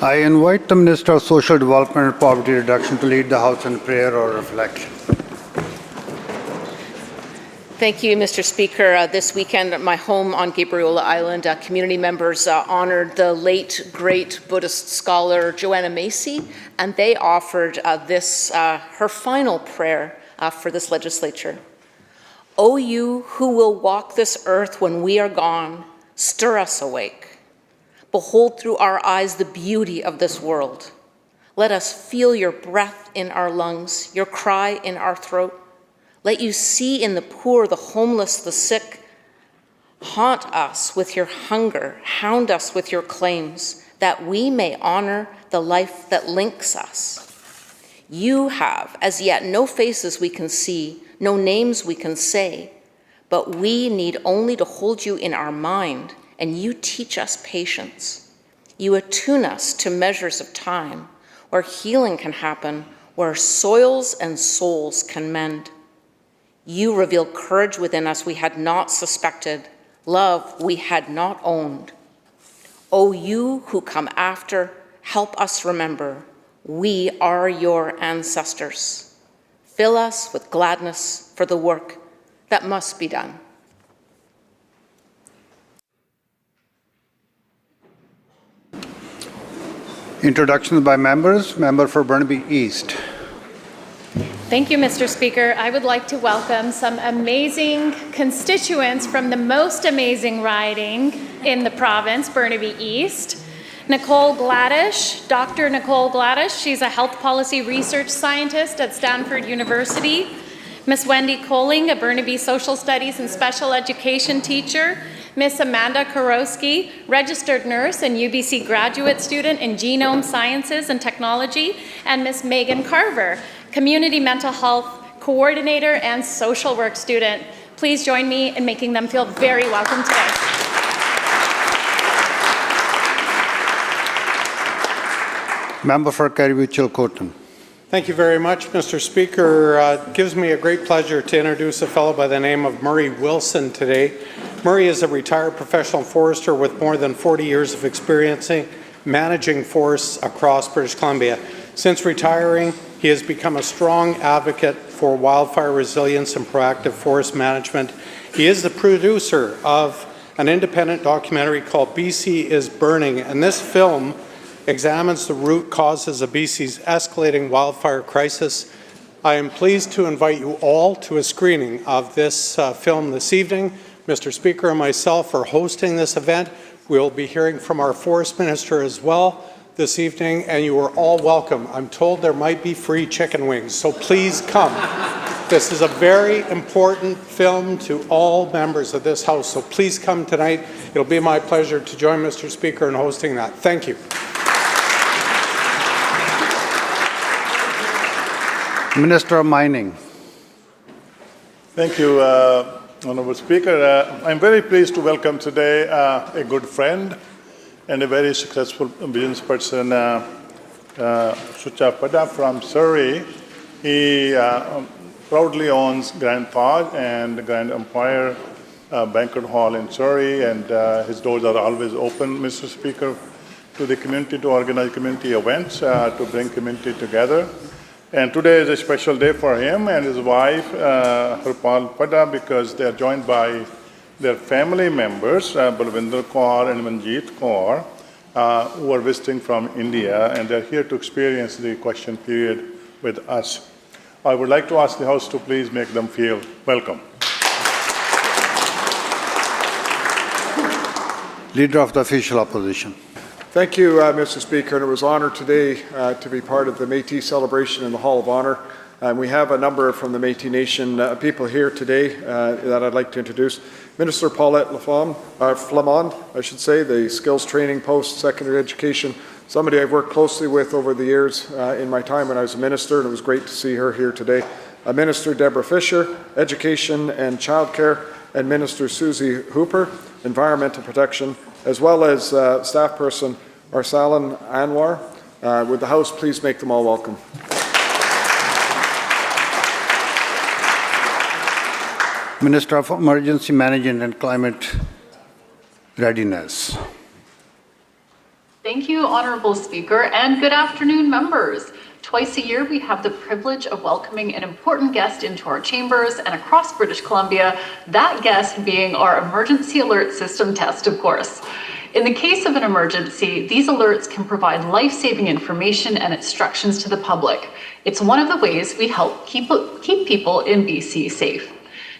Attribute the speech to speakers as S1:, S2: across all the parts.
S1: I invite the Minister of Social Development and Poverty Reduction to lead the House in prayer or reflection.
S2: Thank you, Mr. Speaker. This weekend at my home on Gabriola Island, community members honored the late, great Buddhist scholar Joanna Macy, and they offered her final prayer for this legislature. O you who will walk this earth when we are gone, stir us awake. Behold through our eyes the beauty of this world. Let us feel your breath in our lungs, your cry in our throat. Let you see in the poor, the homeless, the sick. Haunt us with your hunger, hound us with your claims, that we may honor the life that links us. You have as yet no faces we can see, no names we can say, but we need only to hold you in our mind, and you teach us patience. You attune us to measures of time, where healing can happen, where soils and souls can mend. You reveal courage within us we had not suspected, love we had not owned. O you who come after, help us remember, we are your ancestors. Fill us with gladness for the work that must be done.
S1: Introductions by members. Member for Burnaby East.
S3: Thank you, Mr. Speaker. I would like to welcome some amazing constituents from the most amazing riding in the province, Burnaby East. Nicole Gladish, Dr. Nicole Gladish, she's a health policy research scientist at Stanford University. Miss Wendy Colling, a Burnaby social studies and special education teacher. Miss Amanda Karowski, registered nurse and UBC graduate student in genome sciences and technology. And Miss Megan Carver, community mental health coordinator and social work student. Please join me in making them feel very welcome today.
S1: Member for Caribou-Chilcotin.
S4: Thank you very much, Mr. Speaker. It gives me a great pleasure to introduce a fellow by the name of Murray Wilson today. Murray is a retired professional forester with more than 40 years of experience managing forests across British Columbia. Since retiring, he has become a strong advocate for wildfire resilience and proactive forest management. He is the producer of an independent documentary called BC is Burning, and this film examines the root causes of BC's escalating wildfire crisis. I am pleased to invite you all to a screening of this film this evening. Mr. Speaker and myself are hosting this event. We'll be hearing from our Forest Minister as well this evening, and you are all welcome. I'm told there might be free chicken wings, so please come. This is a very important film to all members of this House, so please come tonight. It'll be my pleasure to join Mr. Speaker in hosting that. Thank you.
S1: Minister of Mining.
S5: Thank you, Honourable Speaker. I'm very pleased to welcome today a good friend and a very successful business person, Sucha Pada from Surrey. He proudly owns Grand Taj and Grand Empire Banquet Hall in Surrey, and his doors are always open, Mr. Speaker, to the community, to organize community events, to bring community together. And today is a special day for him and his wife, Harpal Pada, because they are joined by their family members, Balwinder Kaur and Manjeet Kaur, who are visiting from India, and they're here to experience the question period with us. I would like to ask the House to please make them feel welcome.
S1: Leader of the Official Opposition.
S6: Thank you, Mr. Speaker, and it was an honour today to be part of the Métis celebration in the Hall of Honour. We have a number from the Métis Nation people here today that I'd like to introduce. Minister Paulette Flamond, I should say, the Skills Training Post, Secondary Education, somebody I've worked closely with over the years in my time when I was a minister, and it was great to see her here today. Minister Deborah Fisher, Education and Childcare, and Minister Susie Hooper, Environmental Protection, as well as staff person Arsalan Anwar. Would the House please make them all welcome?
S1: Minister of Emergency Management and Climate Readiness.
S7: Thank you, Honourable Speaker, and good afternoon, members. Twice a year, we have the privilege of welcoming an important guest into our chambers and across British Columbia, that guest being our emergency alert system test, of course. In the case of an emergency, these alerts can provide life-saving information and instructions to the public. It's one of the ways we help keep people in BC safe.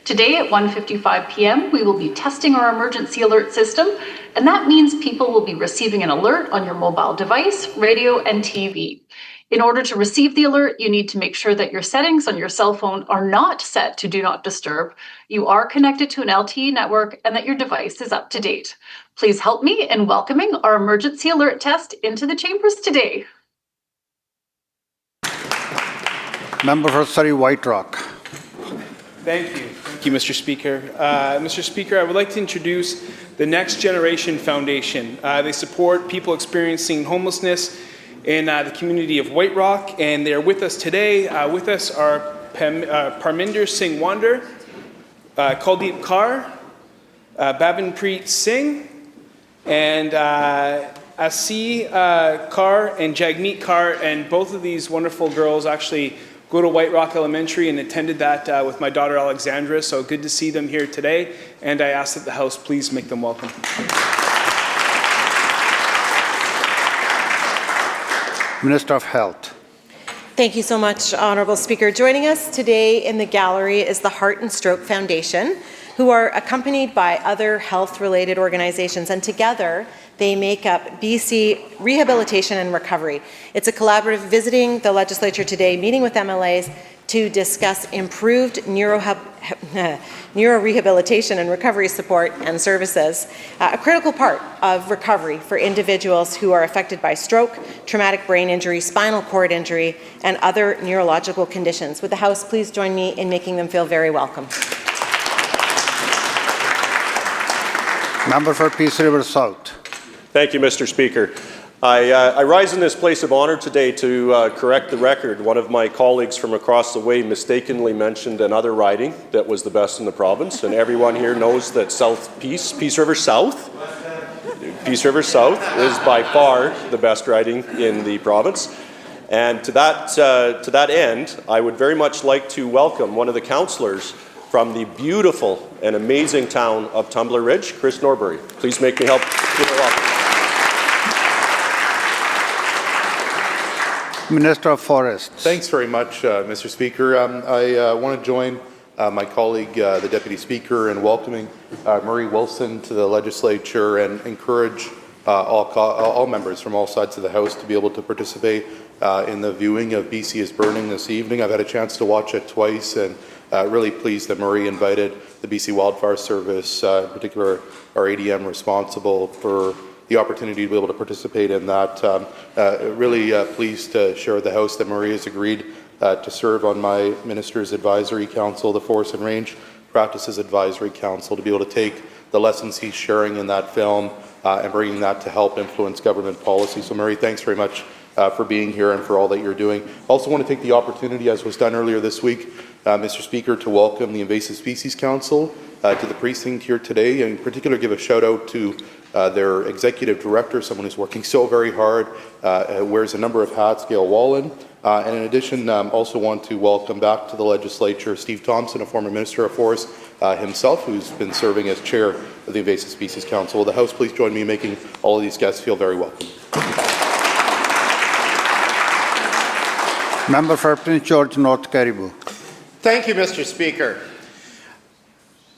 S7: Today at 1:55 p.m., we will be testing our emergency alert system, and that means people will be receiving an alert on your mobile device, radio, and TV. In order to receive the alert, you need to make sure that your settings on your cell phone are not set to Do Not Disturb, you are connected to an LTE network, and that your device is up to date. Please help me in welcoming our emergency alert test into the chambers today.
S1: Member for Surrey White Rock.
S8: Thank you. Thank you, Mr. Speaker. Mr. Speaker, I would like to introduce the Next Generation Foundation. They support people experiencing homelessness in the community of White Rock, and they are with us today. With us are Parminder Singh Wander, Kuldeep Kaur, Babinpreet Singh, and Asi Kaur and Jagmeet Kaur, and both of these wonderful girls actually go to White Rock Elementary and attended that with my daughter Alexandra, so good to see them here today, and I ask that the House please make them welcome.
S1: Minister of Health.
S9: Thank you so much, Honourable Speaker. Joining us today in the gallery is the Heart and Stroke Foundation, who are accompanied by other health-related organizations, and together they make up BC Rehabilitation and Recovery. It's a collaborative visiting the legislature today, meeting with MLAs to discuss improved neurorehabilitation and recovery support and services, a critical part of recovery for individuals who are affected by stroke, traumatic brain injury, spinal cord injury, and other neurological conditions. Would the House please join me in making them feel very welcome?
S1: Member for Peace River South.
S10: Thank you, Mr. Speaker. I rise in this place of honour today to correct the record. One of my colleagues from across the way mistakenly mentioned another riding that was the best in the province, and everyone here knows that Peace River South is by far the best riding in the province. And to that end, I would very much like to welcome one of the councillors from the beautiful and amazing town of Tumbler Ridge, Chris Norbury. Please make me help give her welcome.
S1: Minister of Forests.
S11: Thanks very much, Mr. Speaker. I want to join my colleague, the Deputy Speaker, in welcoming Murray Wilson to the legislature and encourage all members from all sides of the House to be able to participate in the viewing of BC is Burning this evening. I've had a chance to watch it twice, and really pleased that Murray invited the BC Wildfire Service, in particular our ADM responsible for the opportunity to be able to participate in that. Really pleased to share with the House that Murray has agreed to serve on my Minister's Advisory Council, the Forest and Range Practices Advisory Council, to be able to take the lessons he's sharing in that film and bringing that to help influence government policy. So Murray, thanks very much for being here and for all that you're doing. Also want to take the opportunity, as was done earlier this week, Mr. Speaker, to welcome the Invasive Species Council to the precinct here today, and in particular give a shout out to their executive director, someone who's working so very hard, wears a number of hats, Gail Wallen. And in addition, also want to welcome back to the legislature Steve Thompson, a former Minister of Forests himself, who's been serving as chair of the Invasive Species Council. Will the House please join me in making all of these guests feel very welcome?
S1: Member for Prince George North Caribou.
S12: Thank you, Mr. Speaker.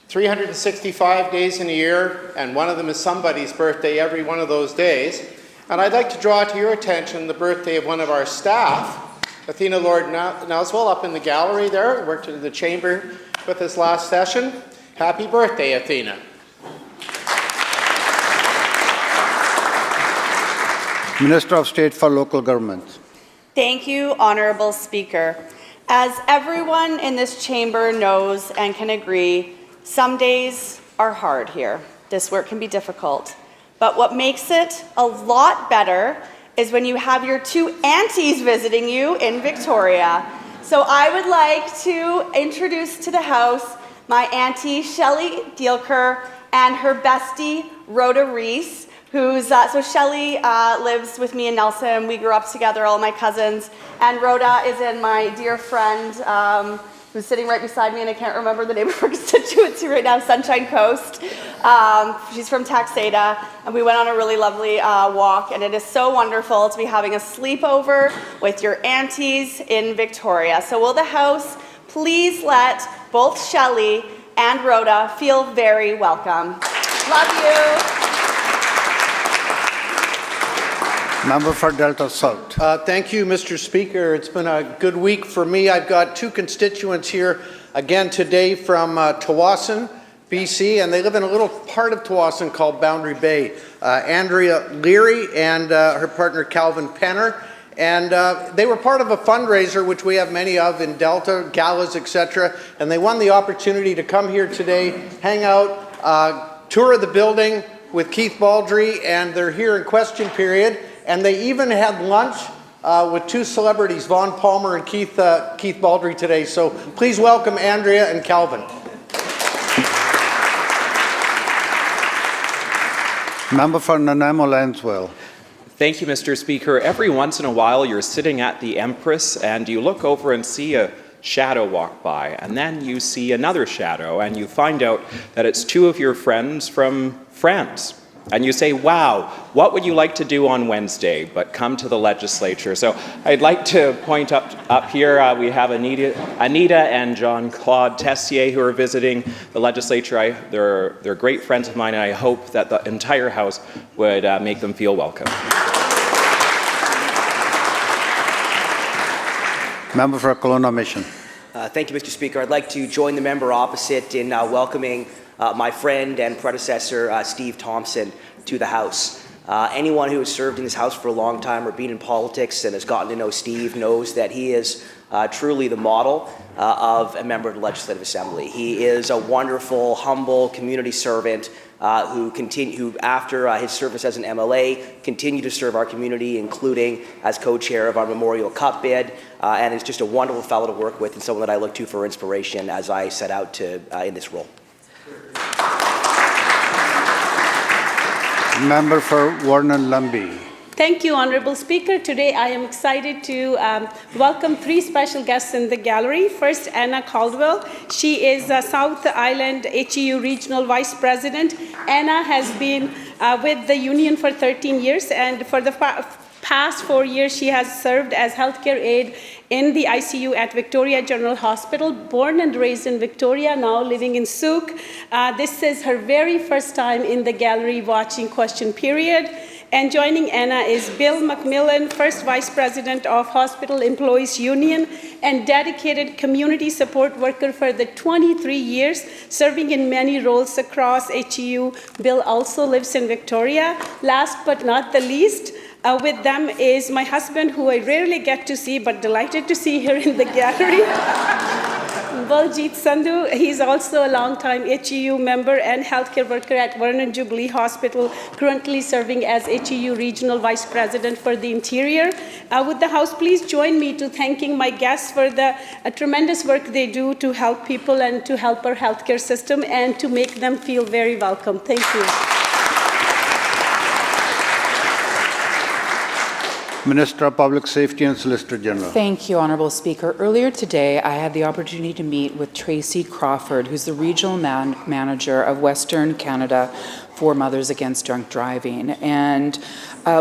S12: 365 days in a year, and one of them is somebody's birthday every one of those days. And I'd like to draw to your attention the birthday of one of our staff, Athena Lord Nelswell, up in the gallery there, worked in the chamber with us last session. Happy birthday, Athena.
S1: Minister of State for Local Governments.
S13: Thank you, Honourable Speaker. As everyone in this chamber knows and can agree, some days are hard here. This work can be difficult. But what makes it a lot better is when you have your two aunties visiting you in Victoria. So I would like to introduce to the House my auntie Shelley Dielker and her bestie Rhoda Reese so Shelley lives with me in Nelson. We grew up together, all my cousins. And Rhoda is in my dear friend who's sitting right beside me, and I can't remember the name of her constituency right now, Sunshine Coast. She's from Taxada, and we went on a really lovely walk, and it is so wonderful to be having a sleepover with your aunties in Victoria. So will the House please let both Shelley and Rhoda feel very welcome. Love you.
S1: Member for Delta South.
S12: Thank you, Mr. Speaker. It's been a good week for me. I've got two constituents here again today from Tawasin, BC, and they live in a little part of Tawasin called Boundary Bay. Andrea Leary and her partner Calvin Penner. And they were part of a fundraiser, which we have many of in Delta, galas, etc. And they won the opportunity to come here today, hang out, tour of the building with Keith Baldry, and they're here in question period. And they even had lunch with two celebrities, Vaughn Palmer and Keith Baldry today. So please welcome Andrea and Calvin.
S1: Member for Nanaimo Lanswell.
S14: Thank you, Mr. Speaker. Every once in a while, you're sitting at the Empress and you look over and see a shadow walk by, and then you see another shadow, and you find out that it's two of your friends from France. And you say, wow, what would you like to do on Wednesday but come to the legislature? So I'd like to point up here, we have Anita and Jean-Claude Tessier who are visiting the legislature. They're great friends of mine, and I hope that the entire House would make them feel welcome.
S1: Member for Kelowna Mission.
S15: Thank you, Mr. Speaker. I'd like to join the member opposite in welcoming my friend and predecessor, Steve Thompson, to the House. Anyone who has served in this House for a long time or been in politics and has gotten to know Steve knows that he is truly the model of a member of the Legislative Assembly. He is a wonderful, humble community servant who after his service as an MLA, continued to serve our community, including as co-chair of our Memorial Cup bid, and is just a wonderful fellow to work with and someone that I look to for inspiration as I set out to in this role.
S1: Member for Warren-Lumbee.
S16: Thank you, Honourable Speaker. Today I am excited to welcome three special guests in the gallery. First, Anna Caldwell. She is South Island HEU Regional Vice President. Anna has been with the union for 13 years, and for the past 4 years she has served as healthcare aide in the ICU at Victoria General Hospital, born and raised in Victoria, now living in Souk. This is her very first time in the gallery watching question period. And joining Anna is Bill McMillan, first Vice President of Hospital Employees Union and dedicated community support worker for the 23 years, serving in many roles across HEU. Bill also lives in Victoria. Last but not the least, with them is my husband, who I rarely get to see, but delighted to see here in the gallery. Baljit Sandhu. He's also a long-time HEU member and healthcare worker at Vernon Jubilee Hospital, currently serving as HEU Regional Vice President for the Interior. Would the House please join me to thanking my guests for the tremendous work they do to help people and to help our healthcare system and to make them feel very welcome. Thank you.
S1: Minister of Public Safety and Solicitor General.
S17: Thank you, Honourable Speaker. Earlier today, I had the opportunity to meet with Tracy Crawford, who's the Regional Manager of Western Canada for Mothers Against Drunk Driving. And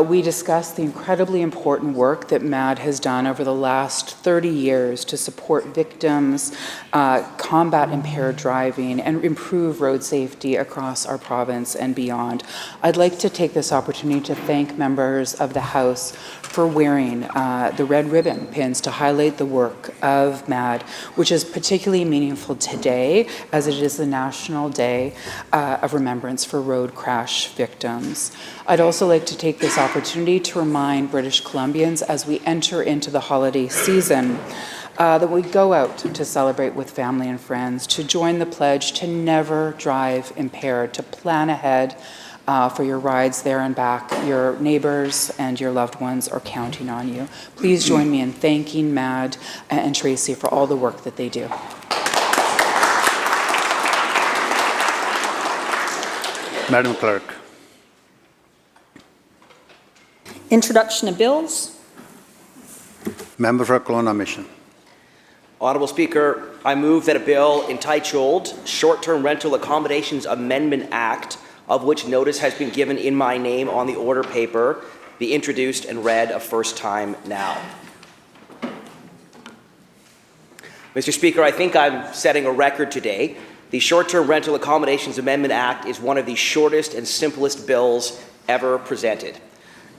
S17: we discussed the incredibly important work that MAD has done over the last 30 years to support victims, combat impaired driving, and improve road safety across our province and beyond. I'd like to take this opportunity to thank members of the House for wearing the red ribbon pins to highlight the work of MAD, which is particularly meaningful today as it is the National Day of Remembrance for Road Crash Victims. I'd also like to take this opportunity to remind British Columbians as we enter into the holiday season that we go out to celebrate with family and friends, to join the pledge to never drive impaired, to plan ahead for your rides there and back. Your neighbors and your loved ones are counting on you. Please join me in thanking MAD and Tracy for all the work that they do.
S1: Madam Clerk.
S18: Introduction of bills.
S1: Member for Kelowna Mission.
S15: Honourable Speaker, I move that a bill entitled Short-Term Rental Accommodations Amendment Act, of which notice has been given in my name on the order paper, be introduced and read a first time now. Mr. Speaker, I think I'm setting a record today. The Short-Term Rental Accommodations Amendment Act is one of the shortest and simplest bills ever presented.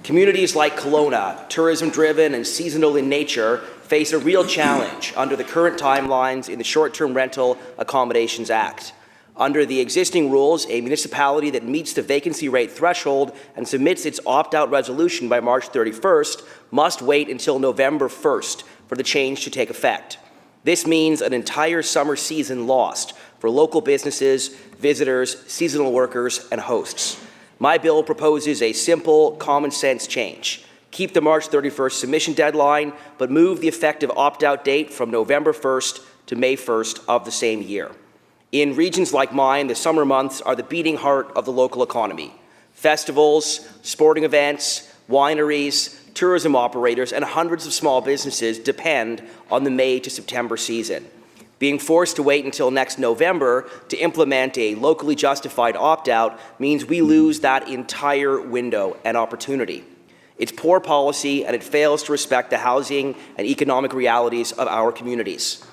S15: Communities like Kelowna, tourism-driven and seasonal in nature, face a real challenge under the current timelines in the Short-Term Rental Accommodations Act. Under the existing rules, a municipality that meets the vacancy rate threshold and submits its opt-out resolution by March 31st must wait until November 1st for the change to take effect. This means an entire summer season lost for local businesses, visitors, seasonal workers, and hosts. My bill proposes a simple, common-sense change. Keep the March 31st submission deadline, but move the effective opt-out date from November 1st to May 1st of the same year. In regions like mine, the summer months are the beating heart of the local economy. Festivals, sporting events, wineries, tourism operators, and hundreds of small businesses depend on the May to September season. Being forced to wait until next November to implement a locally justified opt-out means we lose that entire window and opportunity. It's poor policy, and it fails to respect the housing and economic realities of our communities.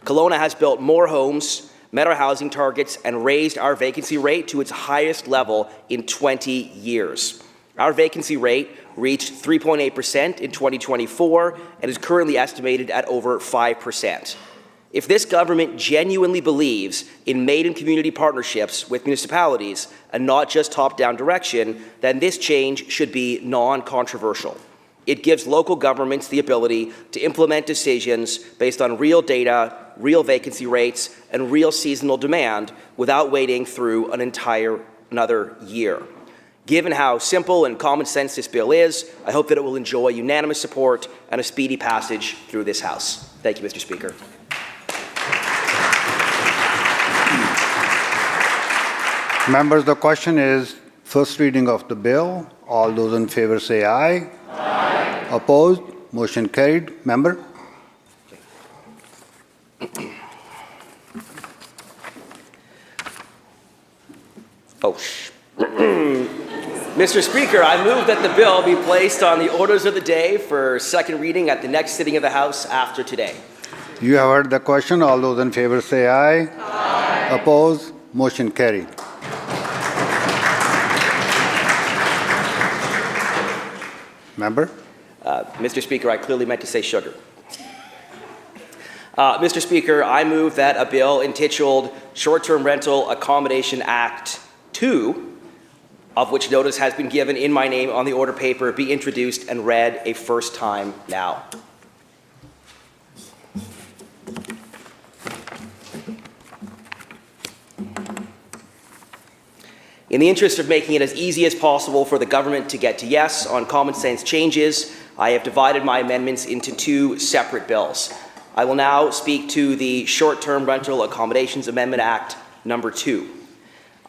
S15: Kelowna has built more homes, met our housing targets, and raised our vacancy rate to its highest level in 20 years. Our vacancy rate reached 3.8% in 2024 and is currently estimated at over 5%. If this government genuinely believes in maiden community partnerships with municipalities and not just top-down direction, then this change should be non-controversial. It gives local governments the ability to implement decisions based on real data, real vacancy rates, and real seasonal demand without waiting through another year. Given how simple and common sense this bill is, I hope that it will enjoy unanimous support and a speedy passage through this House. Thank you, Mr. Speaker.
S1: Members, the question is first reading of the bill. All those in favor say aye. Aye. Opposed? Motion carried. Member?
S15: Mr. Speaker, I move that the bill be placed on the orders of the day for second reading at the next sitting of the House after today.
S1: You have heard the question. All those in favor say aye. Aye. Opposed? Motion carried. Member?
S15: Mr. Speaker, I clearly meant to say sugar. Mr. Speaker, I move that a bill entitled Short-Term Rental Accommodation Act 2, of which notice has been given in my name on the order paper, be introduced and read a first time now. In the interest of making it as easy as possible for the government to get to yes on common sense changes, I have divided my amendments into two separate bills. I will now speak to the Short-Term Rental Accommodations Amendment Act number 2.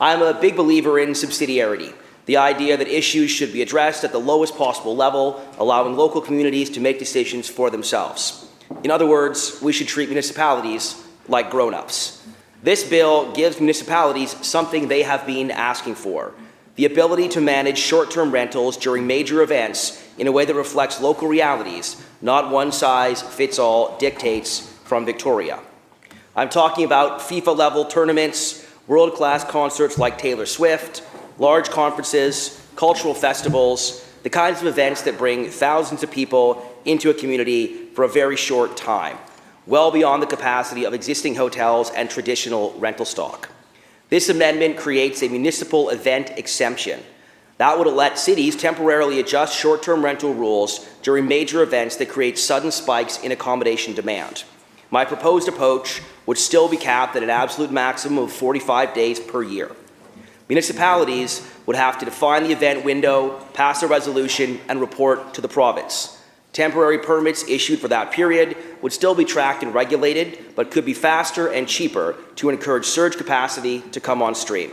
S15: I'm a big believer in subsidiarity, the idea that issues should be addressed at the lowest possible level, allowing local communities to make decisions for themselves. In other words, we should treat municipalities like grown-ups. This bill gives municipalities something they have been asking for: the ability to manage short-term rentals during major events in a way that reflects local realities, not one-size-fits-all dictates from Victoria. I'm talking about FIFA-level tournaments, world-class concerts like Taylor Swift, large conferences, cultural festivals, the kinds of events that bring thousands of people into a community for a very short time, well beyond the capacity of existing hotels and traditional rental stock. This amendment creates a municipal event exemption that would let cities temporarily adjust short-term rental rules during major events that create sudden spikes in accommodation demand. My proposed approach would still be capped at an absolute maximum of 45 days per year. Municipalities would have to define the event window, pass a resolution, and report to the province. Temporary permits issued for that period would still be tracked and regulated, but could be faster and cheaper to encourage surge capacity to come on stream.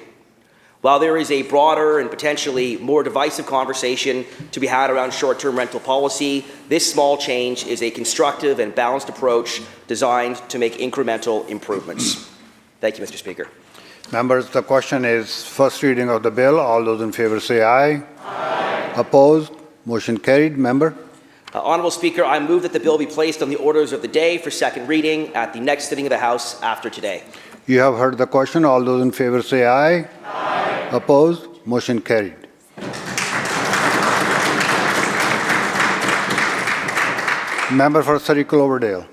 S15: While there is a broader and potentially more divisive conversation to be had around short-term rental policy, this small change is a constructive and balanced approach designed to make incremental improvements. Thank you, Mr. Speaker.
S1: Members, the question is first reading of the bill. All those in favor say aye. Aye. Opposed? Motion carried. Member?
S15: Honourable Speaker, I move that the bill be placed on the orders of the day for second reading at the next sitting of the House after today.
S1: You have heard the question. All those in favor say aye. Aye. Opposed? Motion carried. Member for Surrey Cloverdale.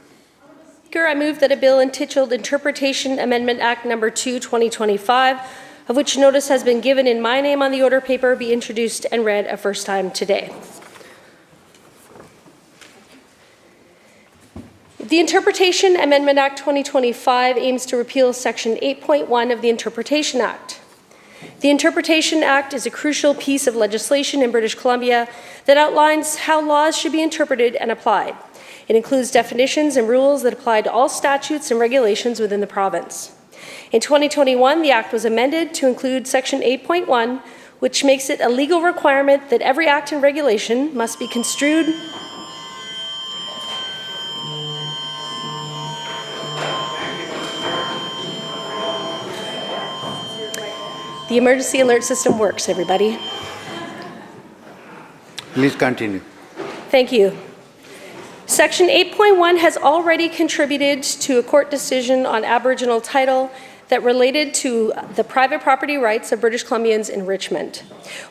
S18: Speaker, I move that a bill entitled Interpretation Amendment Act No. 2, 2025, of which notice has been given in my name on the order paper, be introduced and read a first time today. The Interpretation Amendment Act 2025 aims to repeal Section 8.1 of the Interpretation Act. The Interpretation Act is a crucial piece of legislation in British Columbia that outlines how laws should be interpreted and applied. It includes definitions and rules that apply to all statutes and regulations within the province. In 2021, the Act was amended to include Section 8.1, which makes it a legal requirement that every act and regulation must be construed The emergency alert system works, everybody.
S1: Please continue.
S18: Thank you. Section 8.1 has already contributed to a court decision on Aboriginal title that related to the private property rights of British Columbians in Richmond.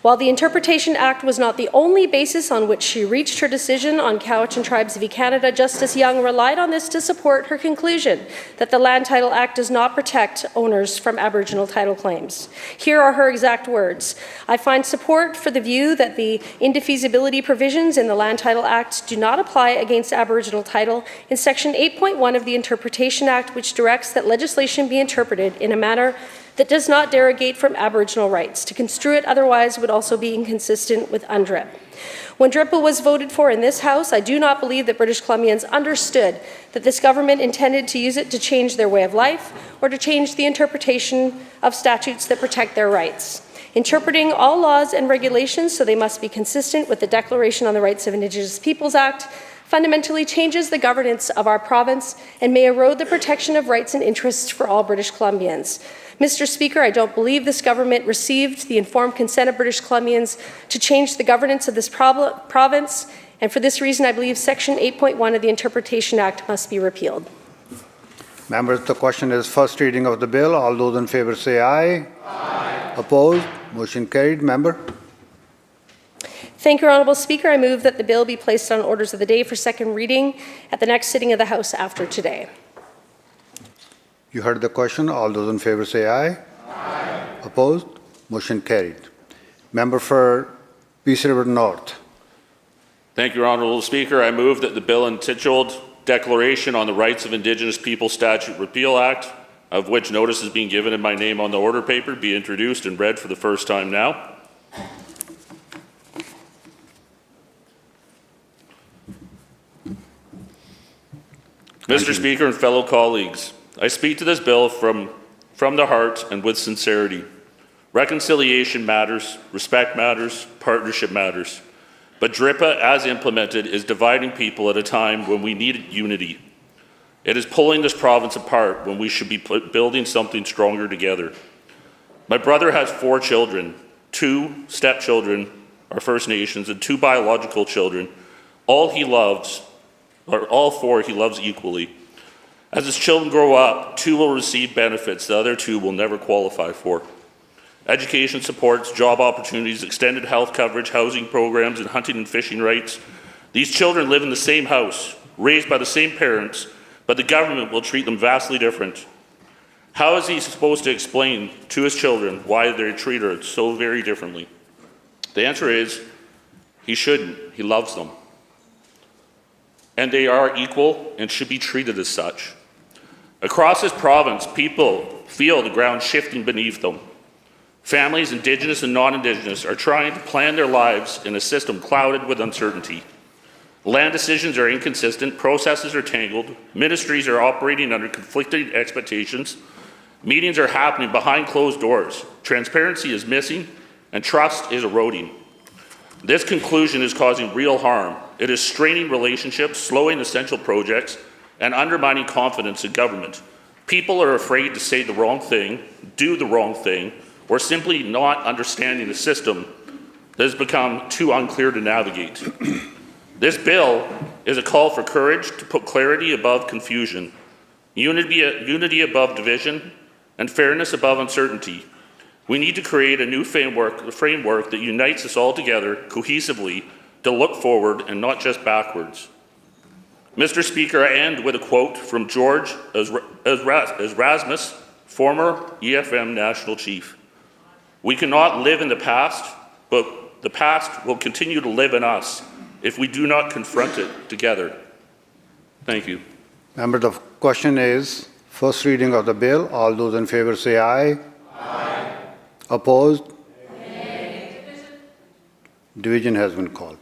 S18: While the Interpretation Act was not the only basis on which she reached her decision on Cowichan Tribes v. Canada, Justice Young relied on this to support her conclusion that the Land Title Act does not protect owners from Aboriginal title claims. Here are her exact words. I find support for the view that the indefeasibility provisions in the Land Title Act do not apply against Aboriginal title in Section 8.1 of the Interpretation Act, which directs that legislation be interpreted in a manner that does not derogate from Aboriginal rights. To construe it otherwise would also be inconsistent with UNDRIP. When DRIPA was voted for in this House, I do not believe that British Columbians understood that this government intended to use it to change their way of life or to change the interpretation of statutes that protect their rights. Interpreting all laws and regulations so they must be consistent with the Declaration on the Rights of Indigenous Peoples Act fundamentally changes the governance of our province and may erode the protection of rights and interests for all British Columbians. Mr. Speaker, I don't believe this government received the informed consent of British Columbians to change the governance of this province, and for this reason I believe Section 8.1 of the Interpretation Act must be repealed.
S1: Members, the question is first reading of the bill. All those in favor say aye. Aye. Opposed? Motion carried. Member?
S18: Thank you, Honourable Speaker. I move that the bill be placed on orders of the day for second reading at the next sitting of the House after today.
S1: You heard the question. All those in favor say aye. Aye. Opposed? Motion carried. Member for Peace River North.
S19: Thank you, Honourable Speaker. I move that the bill entitled Declaration on the Rights of Indigenous People Statute Repeal Act, of which notice is being given in my name on the order paper, be introduced and read for the first time now. Mr. Speaker and fellow colleagues, I speak to this bill from the heart and with sincerity. Reconciliation matters, respect matters, partnership matters. But DRIPA, as implemented, is dividing people at a time when we need unity. It is pulling this province apart when we should be building something stronger together. My brother has 4 children. 2 stepchildren are First Nations and 2 biological children. All 4 he loves equally. As his children grow up, 2 will receive benefits the other 2 will never qualify for. Education supports, job opportunities, extended health coverage, housing programs, and hunting and fishing rights. These children live in the same house, raised by the same parents, but the government will treat them vastly different. How is he supposed to explain to his children why they're treated so very differently? The answer is, he shouldn't. He loves them. And they are equal and should be treated as such. Across this province, people feel the ground shifting beneath them. Families, Indigenous and non-Indigenous, are trying to plan their lives in a system clouded with uncertainty. Land decisions are inconsistent, processes are tangled, ministries are operating under conflicting expectations, Meetings are happening behind closed doors. Transparency is missing, and trust is eroding. This conclusion is causing real harm. It is straining relationships, slowing essential projects, and undermining confidence in government. People are afraid to say the wrong thing, do the wrong thing, or simply not understanding the system that has become too unclear to navigate. This bill is a call for courage to put clarity above confusion, unity above division, and fairness above uncertainty. We need to create a new framework that unites us all together cohesively to look forward and not just backwards. Mr. Speaker, I end with a quote from George Erasmus, former EFM National Chief. We cannot live in the past, but the past will continue to live in us if we do not confront it together. Thank you.
S1: Member, the question is, first reading of the bill. All those in favor say aye.
S20: Aye.
S1: Opposed? Division has been called.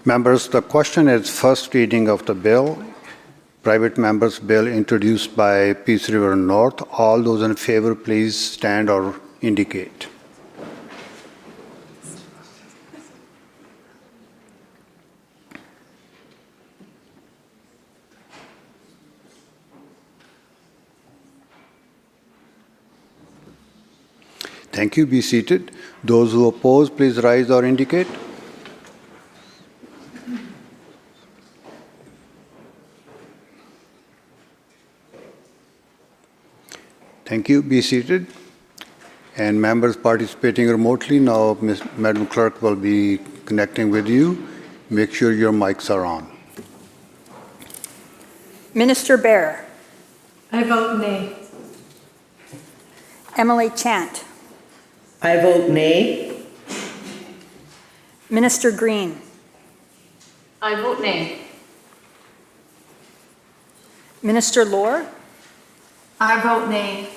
S1: Members, the question is first reading of the bill, private members bill introduced by Peace River North. All those in favor, please stand or indicate. Thank you. Be seated. Those who oppose, please rise or indicate. Thank you. Be seated. And members participating remotely, now Madam Clerk will be connecting with you. Make sure your mics are on.
S20: Minister Bear.
S21: I vote nay.
S20: Emily Chant.
S21: I vote nay.
S20: Minister Green.
S7: I vote nay.
S20: Minister Lohr.
S21: I vote nay.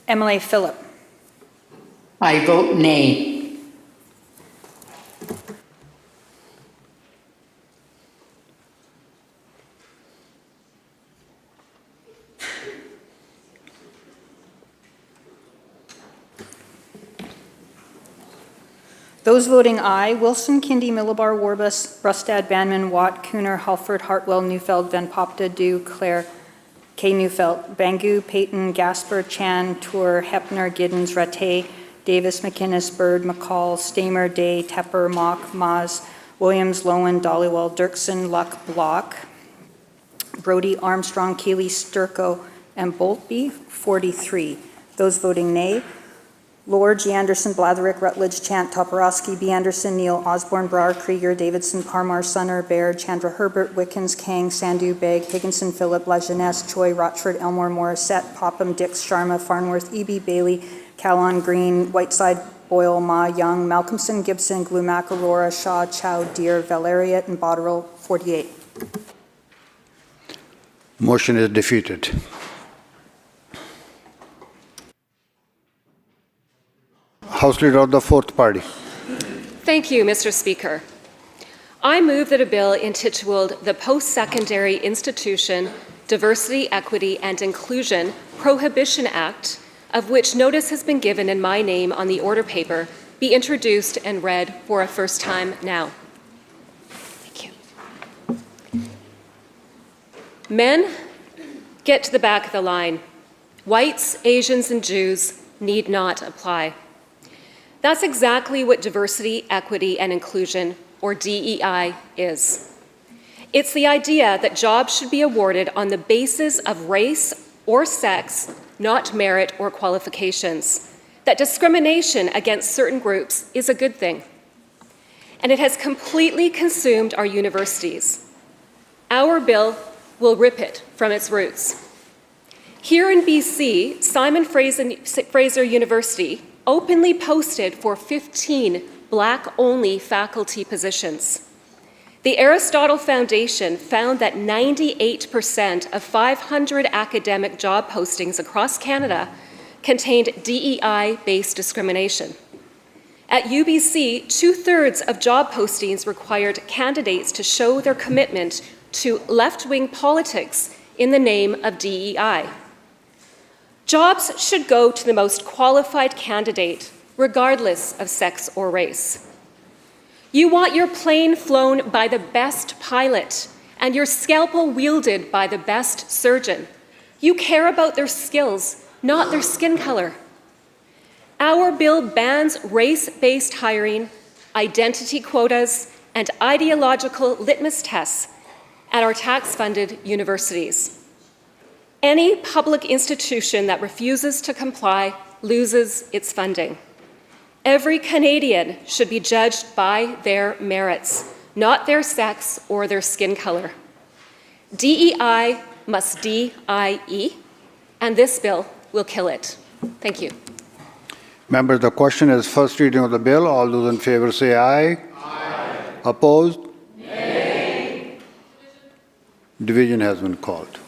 S20: Emily Phillip.
S21: I vote nay.
S20: Those voting aye: Wilson, Kindy, Millibar, Warbus, Brustad, Banman, Watt, Cooner, Halford, Hartwell, Neufeld, Van Popta, Dew, Clare, K. Neufeld, Bangu, Payton, Gasper, Chan, Tour, Hepner, Giddens, Rattay, Davis, McInnes, Bird, McCall, Stamer, Day, Tepper, Mock, Maz, Williams, Lowen, Dollywell, Dirksen, Luck, Block, Brody, Armstrong, Keeley, Sturko, and Boltby, 43. Those voting nay: Lohr, G. Anderson, Blatherick, Rutledge, Chant, Toporowski, B. Anderson, Neal, Osborne, Brower, Krieger, Davidson, Parmar, Sunner, Baird, Chandra, Herbert, Wickens, Kang, Sandu, Begg, Higginson, Phillip, Lajeunesse, Choi, Rochford, Elmore, Morissette, Popham, Dix, Sharma, Farnworth, E.B. Bailey, Callon, Green, Whiteside, Boyle, Ma, Young, Malcolmson, Gibson, Glumac, Aurora, Shaw, Chow, Deere, Valeriot, and Botterill, 48.
S1: Motion is defeated. House Leader of the Fourth Party.
S18: Thank you, Mr. Speaker. I move that a bill entitled the Post-Secondary Institution Diversity, Equity, and Inclusion Prohibition Act, of which notice has been given in my name on the order paper, be introduced and read for a first time now. Thank you. Men, get to the back of the line. Whites, Asians, and Jews need not apply. That's exactly what diversity, equity, and inclusion, or DEI, is. It's the idea that jobs should be awarded on the basis of race or sex, not merit or qualifications, that discrimination against certain groups is a good thing. And it has completely consumed our universities. Our bill will rip it from its roots. Here in BC, Simon Fraser University openly posted for 15 Black-only faculty positions. The Aristotle Foundation found that 98% of 500 academic job postings across Canada contained DEI-based discrimination. At UBC, 2/3 of job postings required candidates to show their commitment to left-wing politics in the name of DEI. Jobs should go to the most qualified candidate, regardless of sex or race. You want your plane flown by the best pilot and your scalpel wielded by the best surgeon. You care about their skills, not their skin color. Our bill bans race-based hiring, identity quotas, and ideological litmus tests at our tax-funded universities. Any public institution that refuses to comply loses its funding. Every Canadian should be judged by their merits, not their sex or their skin color. DEI must DIE, and this bill will kill it. Thank you.
S1: Members, the question is first reading of the bill. All those in favor say aye. Aye. Opposed? Nay. Division has been called.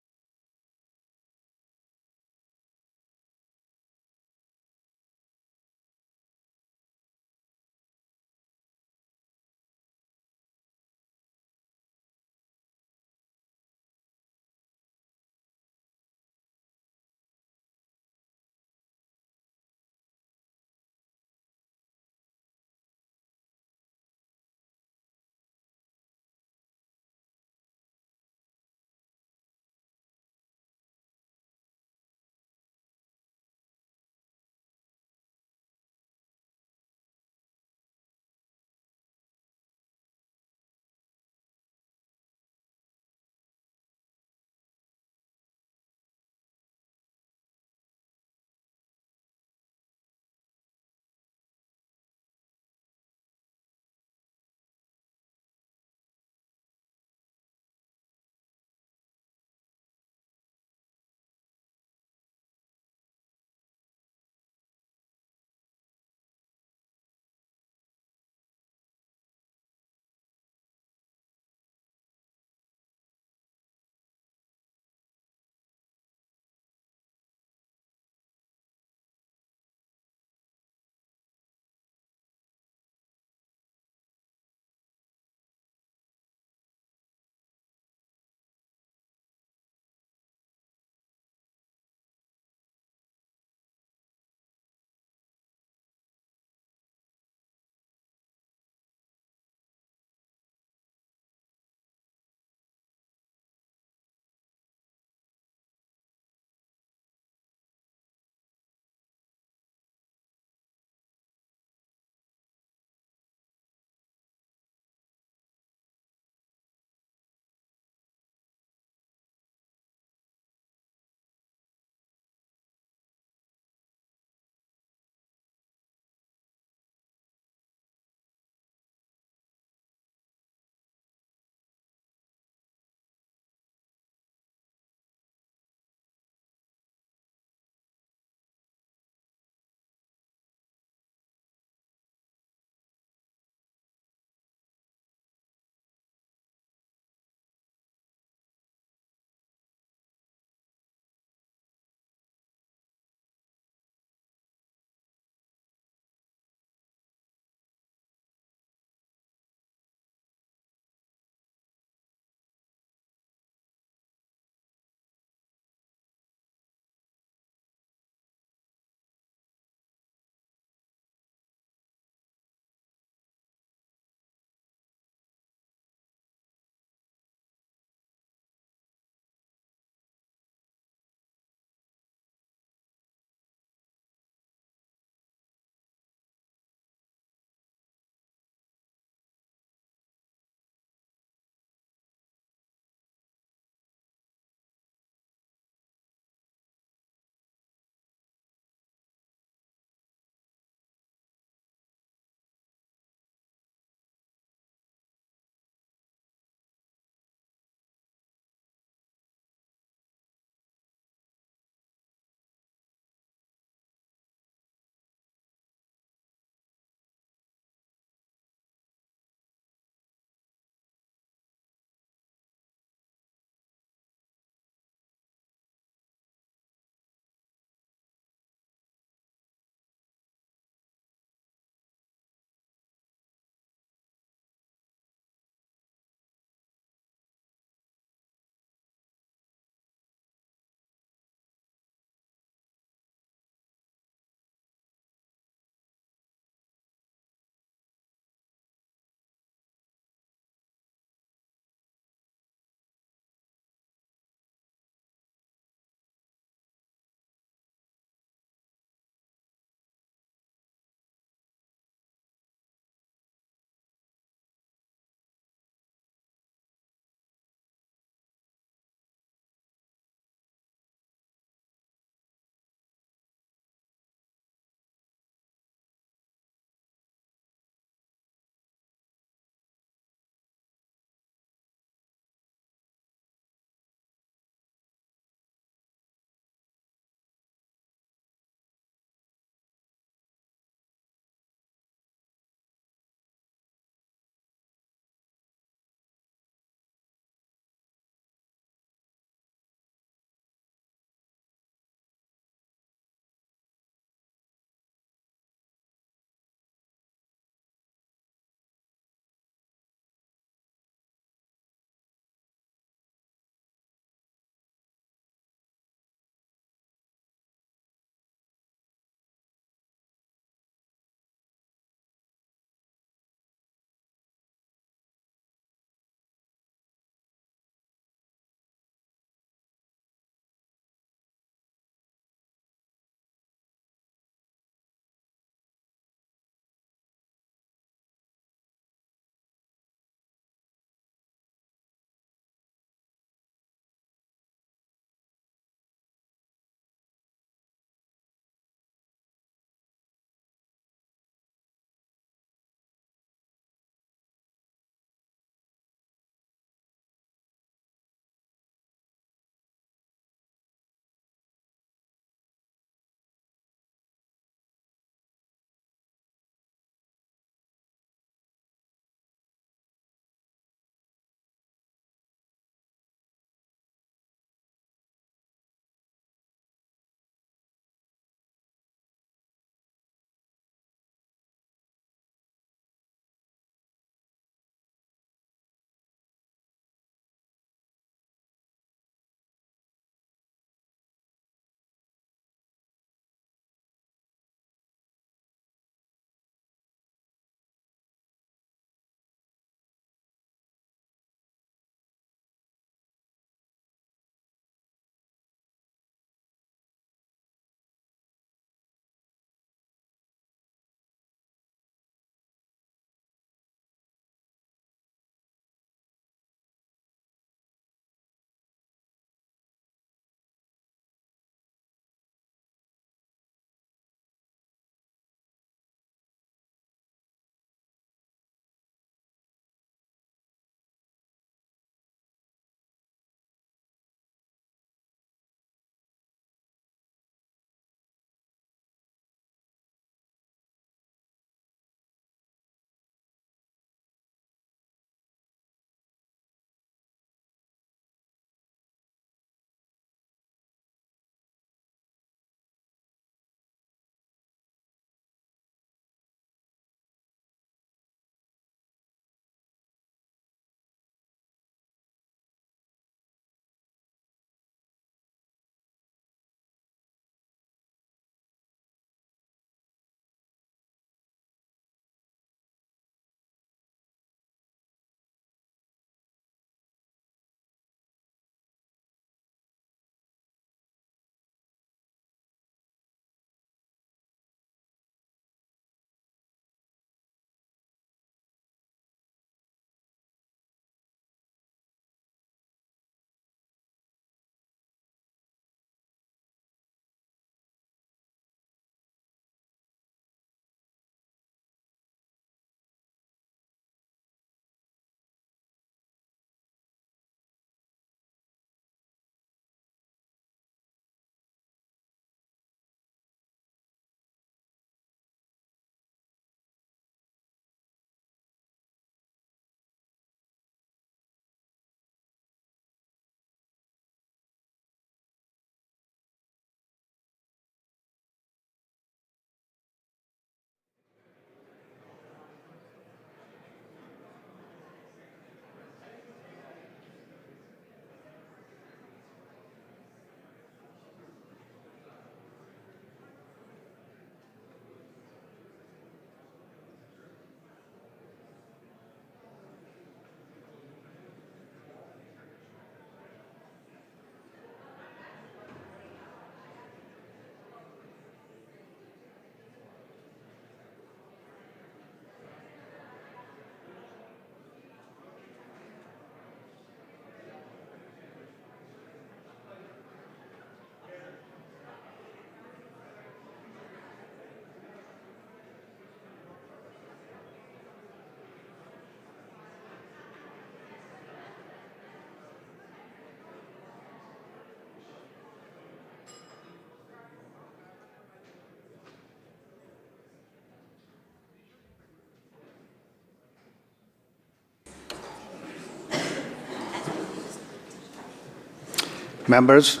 S1: Members,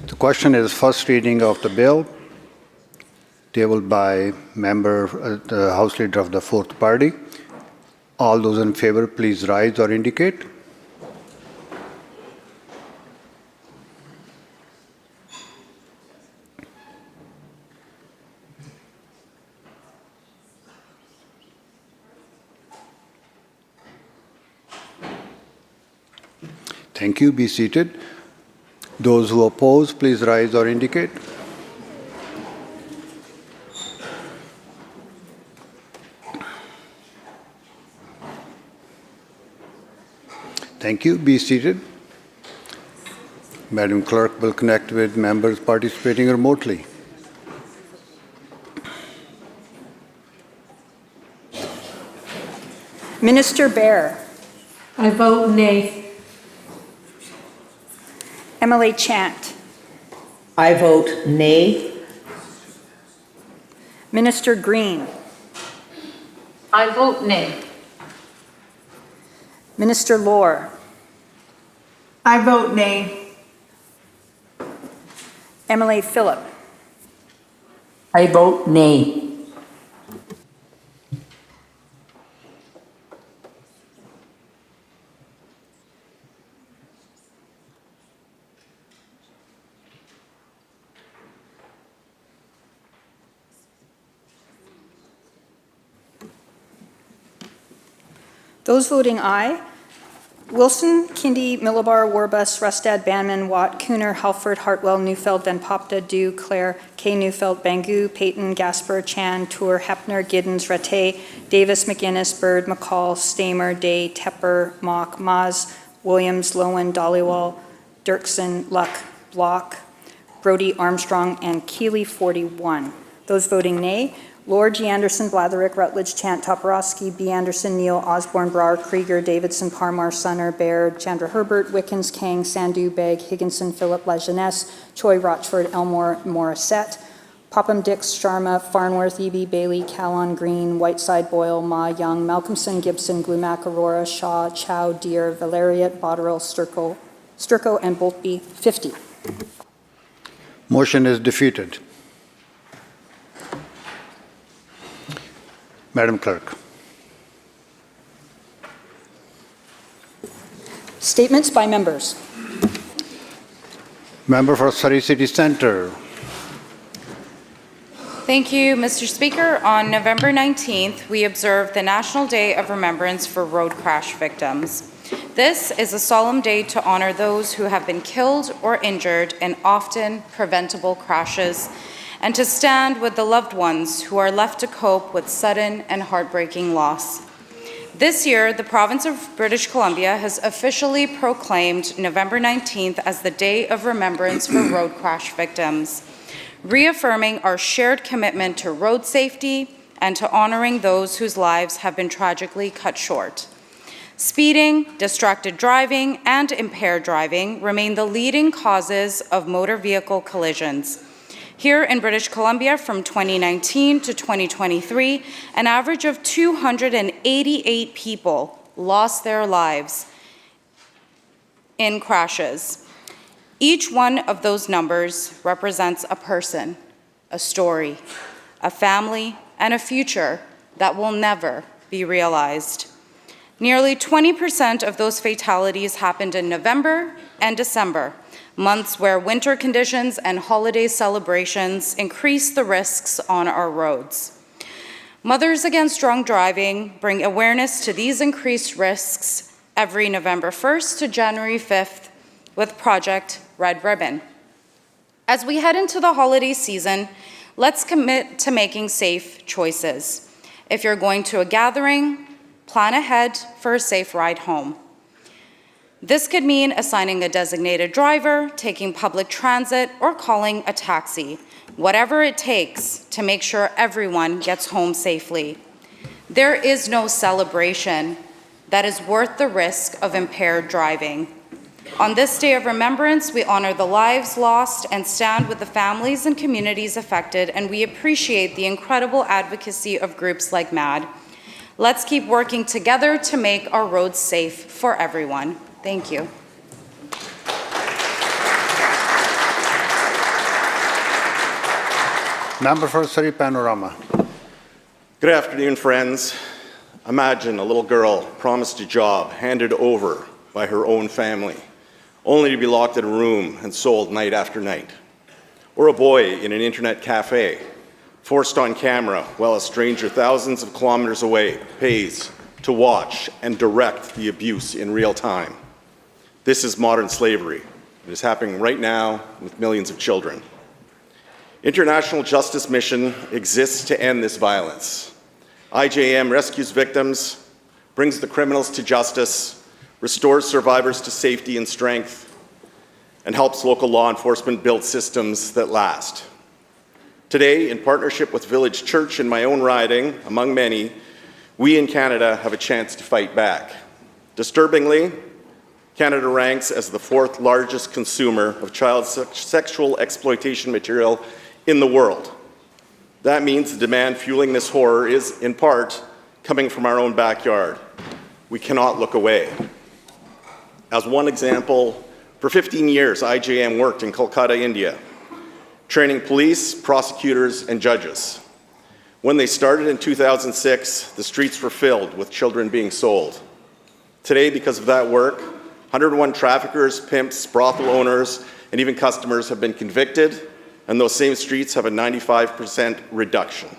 S1: the question is first reading of the bill tabled by the House Leader of the Fourth Party. All those in favor, please rise or indicate. Thank you. Be seated. Those who oppose, please rise or indicate. Thank you. Be seated. Madam Clerk will connect with members participating remotely.
S20: Minister Baer.
S21: I vote nay.
S20: MLA Chant.
S21: I vote nay.
S20: Minister Green.
S7: I vote nay.
S20: Minister Lohr.
S21: I vote nay.
S20: MLA Phillip.
S21: I vote nay.
S20: Those voting aye: Wilson, Kindy, Millibar, Warbus, Rustad, Banman, Watt, Cooner, Halford, Hartwell, Neufeld, Van Popta, Dew, Clare, K. Neufeld, Bangu, Payton, Gasper, Chan, Tour, Hepner, Giddens, Rattay, Davis, McGinnis, Bird, McCall, Stamer, Day, Tepper, Mock, Maz, Williams, Lowen, Dollywall, Dirksen, Luck, Block, Brody, Armstrong, and Keeley, 41. Those voting nay: Lord, G. Anderson, Blatherick, Rutledge, Chant, Toporowski, B. Anderson, Neal, Osborne, Brower, Krieger, Davidson, Parmar, Sunner, Baird, Chandra Herbert, Wickens, Kang, Sandu, Begg, Higginson, Philip, Lajeunesse, Choi, Rochford, Elmore, Morissette, Popham, Dix, Sharma, Farnworth, Eby, Bailey, Callon, Green, Whiteside, Boyle, Ma, Young, Malcolmson, Gibson, Glumac, Aurora, Shaw, Chow, Deere, Valeriot, Botterill, Sturco, and Boltby, 50.
S1: Motion is defeated. Madam Clerk.
S20: Statements by members.
S1: Member for Surrey City Centre.
S2: Thank you, Mr. Speaker. On November 19th, we observed the National Day of Remembrance for Road Crash Victims. This is a solemn day to honor those who have been killed or injured in often preventable crashes, and to stand with the loved ones who are left to cope with sudden and heartbreaking loss. This year, the province of British Columbia has officially proclaimed November 19th as the Day of Remembrance for Road Crash Victims, reaffirming our shared commitment to road safety and to honoring those whose lives have been tragically cut short. Speeding, distracted driving, and impaired driving remain the leading causes of motor vehicle collisions. Here in British Columbia, from 2019 to 2023, an average of 288 people lost their lives in crashes. Each one of those numbers represents a person, a story, a family, and a future that will never be realized. Nearly 20% of those fatalities happened in November and December, months where winter conditions and holiday celebrations increase the risks on our roads. Mothers Against Drunk Driving bring awareness to these increased risks every November 1st to January 5th with Project Red Ribbon. As we head into the holiday season, let's commit to making safe choices. If you're going to a gathering, plan ahead for a safe ride home. This could mean assigning a designated driver, taking public transit, or calling a taxi, whatever it takes to make sure everyone gets home safely. There is no celebration that is worth the risk of impaired driving. On this Day of Remembrance, we honor the lives lost and stand with the families and communities affected, and we appreciate the incredible advocacy of groups like MAD. Let's keep working together to make our roads safe for everyone. Thank you.
S1: Member for Surrey Panorama.
S3: Good afternoon, friends. Imagine a little girl promised a job, handed over by her own family, only to be locked in a room and sold night after night. Or a boy in an internet cafe, forced on camera while a stranger thousands of kilometers away pays to watch and direct the abuse in real time. This is modern slavery. It is happening right now with millions of children. International Justice Mission exists to end this violence. IJM rescues victims, brings the criminals to justice, restores survivors to safety and strength, and helps local law enforcement build systems that last. Today, in partnership with Village Church in my own riding, among many, we in Canada have a chance to fight back. Disturbingly, Canada ranks as the 4th largest consumer of child sexual exploitation material in the world. That means the demand fueling this horror is, in part, coming from our own backyard. We cannot look away. As one example, for 15 years, IJM worked in Kolkata, India, training police, prosecutors, and judges. When they started in 2006, the streets were filled with children being sold. Today, because of that work, 101 traffickers, pimps, brothel owners, and even customers have been convicted, and those same streets have a 95% reduction.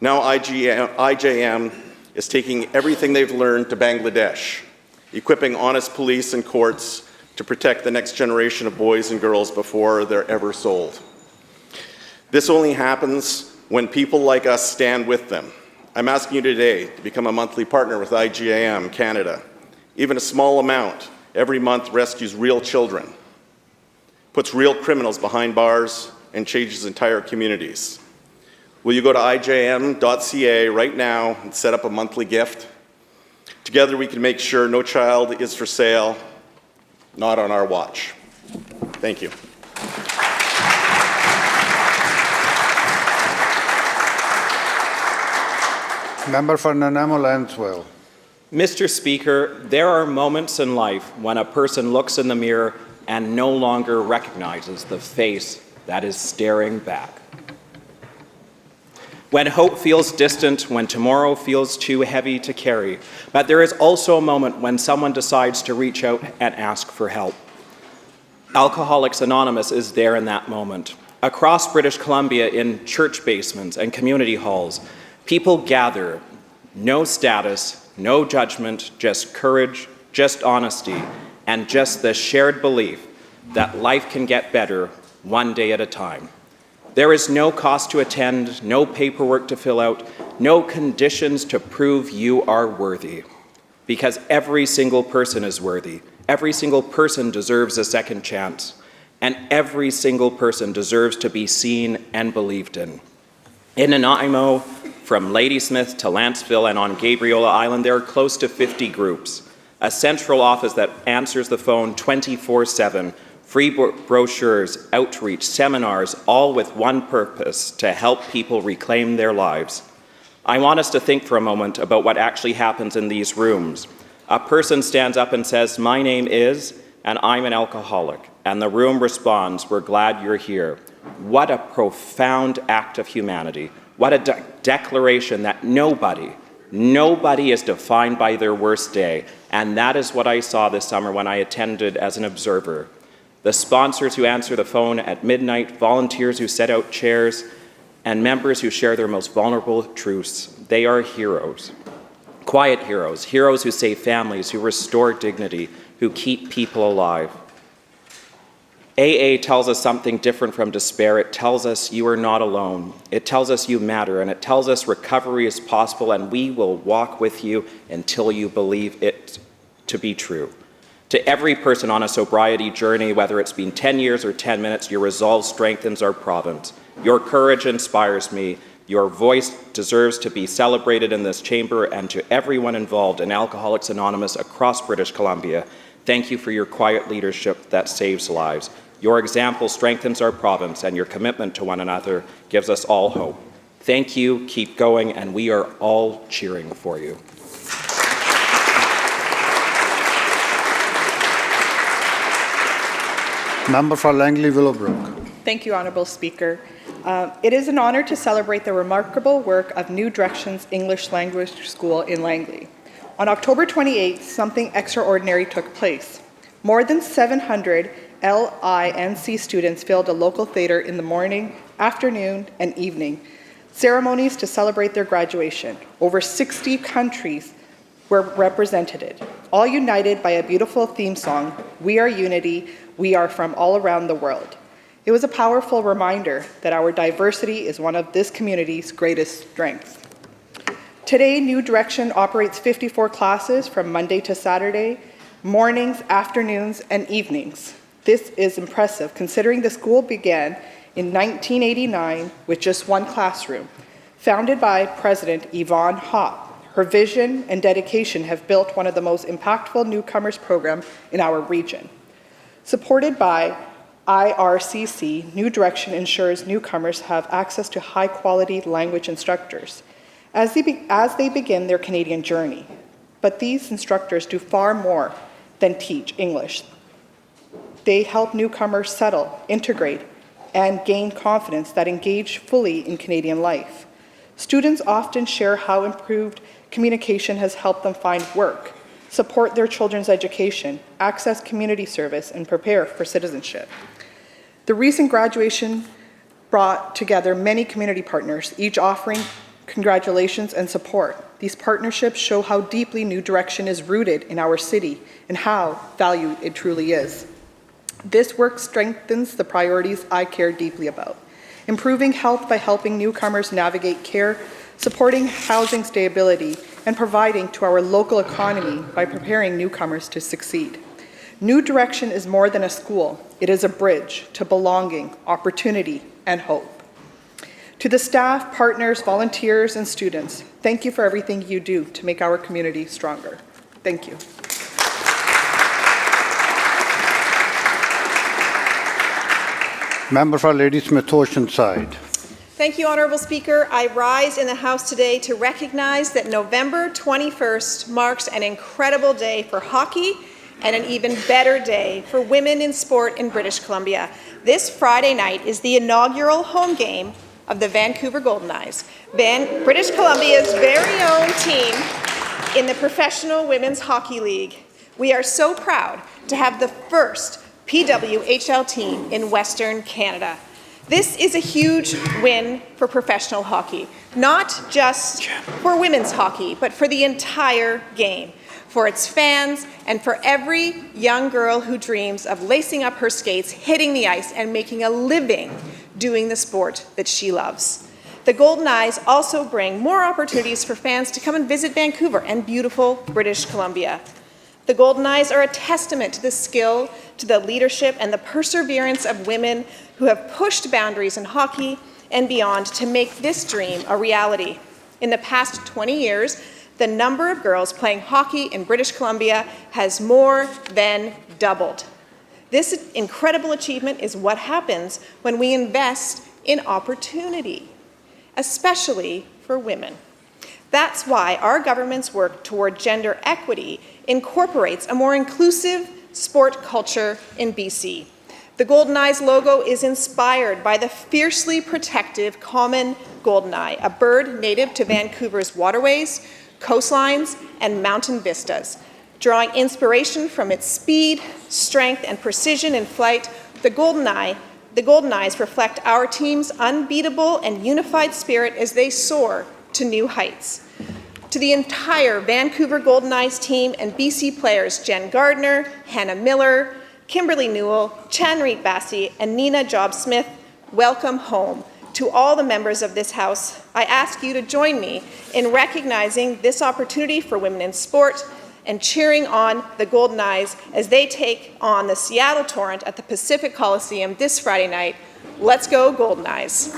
S3: Now IJM is taking everything they've learned to Bangladesh, equipping honest police and courts to protect the next generation of boys and girls before they're ever sold. This only happens when people like us stand with them. I'm asking you today to become a monthly partner with IJM Canada. Even a small amount every month rescues real children, puts real criminals behind bars, and changes entire communities. Will you go to ijm.ca right now and set up a monthly gift? Together we can make sure no child is for sale, not on our watch. Thank you.
S1: Member for Nanaimo Lansdale.
S14: Mr. Speaker, there are moments in life when a person looks in the mirror and no longer recognizes the face that is staring back. When hope feels distant, when tomorrow feels too heavy to carry, but there is also a moment when someone decides to reach out and ask for help. Alcoholics Anonymous is there in that moment. Across British Columbia, in church basements and community halls, people gather, no status, no judgment, just courage, just honesty, and just the shared belief that life can get better one day at a time. There is no cost to attend, no paperwork to fill out, no conditions to prove you are worthy, because every single person is worthy. Every single person deserves a second chance, and every single person deserves to be seen and believed in. In Nanaimo, from Ladysmith to Lanceville and on Gabriola Island, there are close to 50 groups. A central office that answers the phone 24/7, free brochures, outreach, seminars, all with one purpose: to help people reclaim their lives. I want us to think for a moment about what actually happens in these rooms. A person stands up and says, "My name is, and I'm an alcoholic." And the room responds, "We're glad you're here." What a profound act of humanity. What a declaration that nobody is defined by their worst day. And that is what I saw this summer when I attended as an observer. The sponsors who answer the phone at midnight, volunteers who set out chairs, and members who share their most vulnerable truths. They are heroes. Quiet heroes, heroes who save families, who restore dignity, who keep people alive. AA tells us something different from despair. It tells us you are not alone. It tells us you matter, and it tells us recovery is possible, and we will walk with you until you believe it to be true. To every person on a sobriety journey, whether it's been 10 years or 10 minutes, your resolve strengthens our province. Your courage inspires me. Your voice deserves to be celebrated in this chamber, and to everyone involved in Alcoholics Anonymous across British Columbia, thank you for your quiet leadership that saves lives. Your example strengthens our province, and your commitment to one another gives us all hope. Thank you, keep going, and we are all cheering for you.
S1: Member for Langley Willowbrook.
S22: Thank you, Honourable Speaker.
S4: It is an honor to celebrate the remarkable work of New Directions English Language School in Langley. On October 28th, something extraordinary took place. More than 700 LINC students filled a local theater in the morning, afternoon, and evening. Ceremonies to celebrate their graduation. Over 60 countries were represented, all united by a beautiful theme song, "We Are Unity, We Are From All Around the World." It was a powerful reminder that our diversity is one of this community's greatest strengths. Today, New Direction operates 54 classes from Monday to Saturday, mornings, afternoons, and evenings. This is impressive considering the school began in 1989 with just one classroom. Founded by President Yvonne Hopp, her vision and dedication have built one of the most impactful newcomers program in our region. Supported by IRCC, New Direction ensures newcomers have access to high-quality language instructors as they begin their Canadian journey. But these instructors do far more than teach English. They help newcomers settle, integrate, and gain confidence that engage fully in Canadian life. Students often share how improved communication has helped them find work, support their children's education, access community service, and prepare for citizenship. The recent graduation brought together many community partners, each offering congratulations and support. These partnerships show how deeply New Direction is rooted in our city and how valued it truly is. This work strengthens the priorities I care deeply about. Improving health by helping newcomers navigate care, supporting housing stability, and providing to our local economy by preparing newcomers to succeed. New Direction is more than a school. It is a bridge to belonging, opportunity, and hope. To the staff, partners, volunteers, and students, thank you for everything you do to make our community stronger. Thank you.
S1: Member for Lady Smith Oceanside.
S22: Thank you, Honourable Speaker. I rise in the House today to recognize that November 21st marks an incredible day for hockey and an even better day for women in sport in British Columbia. This Friday night is the inaugural home game of the Vancouver Golden Eyes, British Columbia's very own team in the Professional Women's Hockey League. We are so proud to have the first PWHL team in Western Canada. This is a huge win for professional hockey, not just for women's hockey, but for the entire game, for its fans, and for every young girl who dreams of lacing up her skates, hitting the ice, and making a living doing the sport that she loves. The Golden Eyes also bring more opportunities for fans to come and visit Vancouver and beautiful British Columbia. The Golden Eyes are a testament to the skill, to the leadership, and the perseverance of women who have pushed boundaries in hockey and beyond to make this dream a reality. In the past 20 years, the number of girls playing hockey in British Columbia has more than doubled. This incredible achievement is what happens when we invest in opportunity, especially for women. That's why our government's work toward gender equity incorporates a more inclusive sport culture in BC. The Golden Eyes logo is inspired by the fiercely protective common golden eye, a bird native to Vancouver's waterways, coastlines, and mountain vistas. Drawing inspiration from its speed, strength, and precision in flight, the Golden Eyes reflect our team's unbeatable and unified spirit as they soar to new heights. To the entire Vancouver Golden Eyes team and BC players Jen Gardner, Hannah Miller, Kimberly Newell, Chanreet Bassi, and Nina Job-Smith, welcome home. To all the members of this House, I ask you to join me in recognizing this opportunity for women in sport and cheering on the Golden Eyes as they take on the Seattle Torrent at the Pacific Coliseum this Friday night. Let's go, Golden Eyes.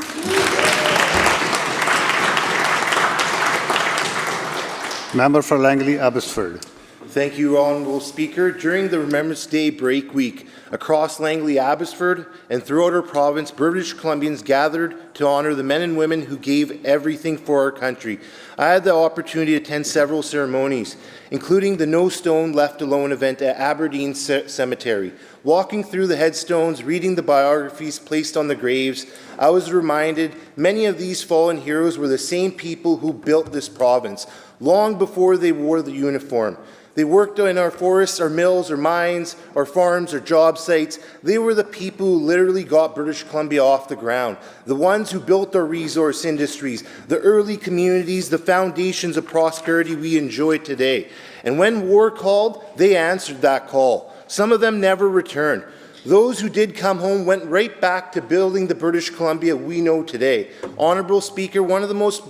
S1: Member for Langley Abbotsford.
S5: Thank you, Honourable Speaker. During the Remembrance Day break week, across Langley, Abbotsford, and throughout our province, British Columbians gathered to honour the men and women who gave everything for our country. I had the opportunity to attend several ceremonies, including the No Stone Left Alone event at Aberdeen Cemetery. Walking through the headstones, reading the biographies placed on the graves, I was reminded many of these fallen heroes were the same people who built this province, long before they wore the uniform. They worked in our forests, our mills, our mines, our farms, our job sites. They were the people who literally got British Columbia off the ground, the ones who built our resource industries, the early communities, the foundations of prosperity we enjoy today. And when war called, they answered that call. Some of them never returned. Those who did come home went right back to building the British Columbia we know today. Honourable Speaker, one of the most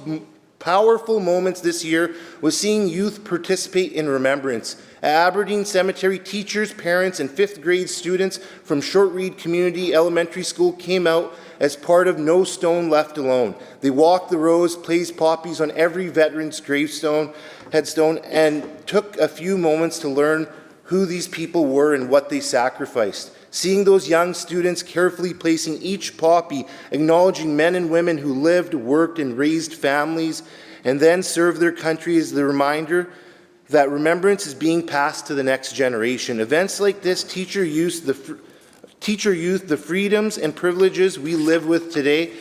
S5: powerful moments this year was seeing youth participate in remembrance. At Aberdeen Cemetery, teachers, parents, and 5th grade students from Short Reed Community Elementary School came out as part of No Stone Left Alone. They walked the rows, placed poppies on every veteran's headstone, and took a few moments to learn who these people were and what they sacrificed. Seeing those young students carefully placing each poppy, acknowledging men and women who lived, worked, and raised families, and then served their country is the reminder that remembrance is being passed to the next generation. Events like this teach our youth the freedoms and privileges we live with today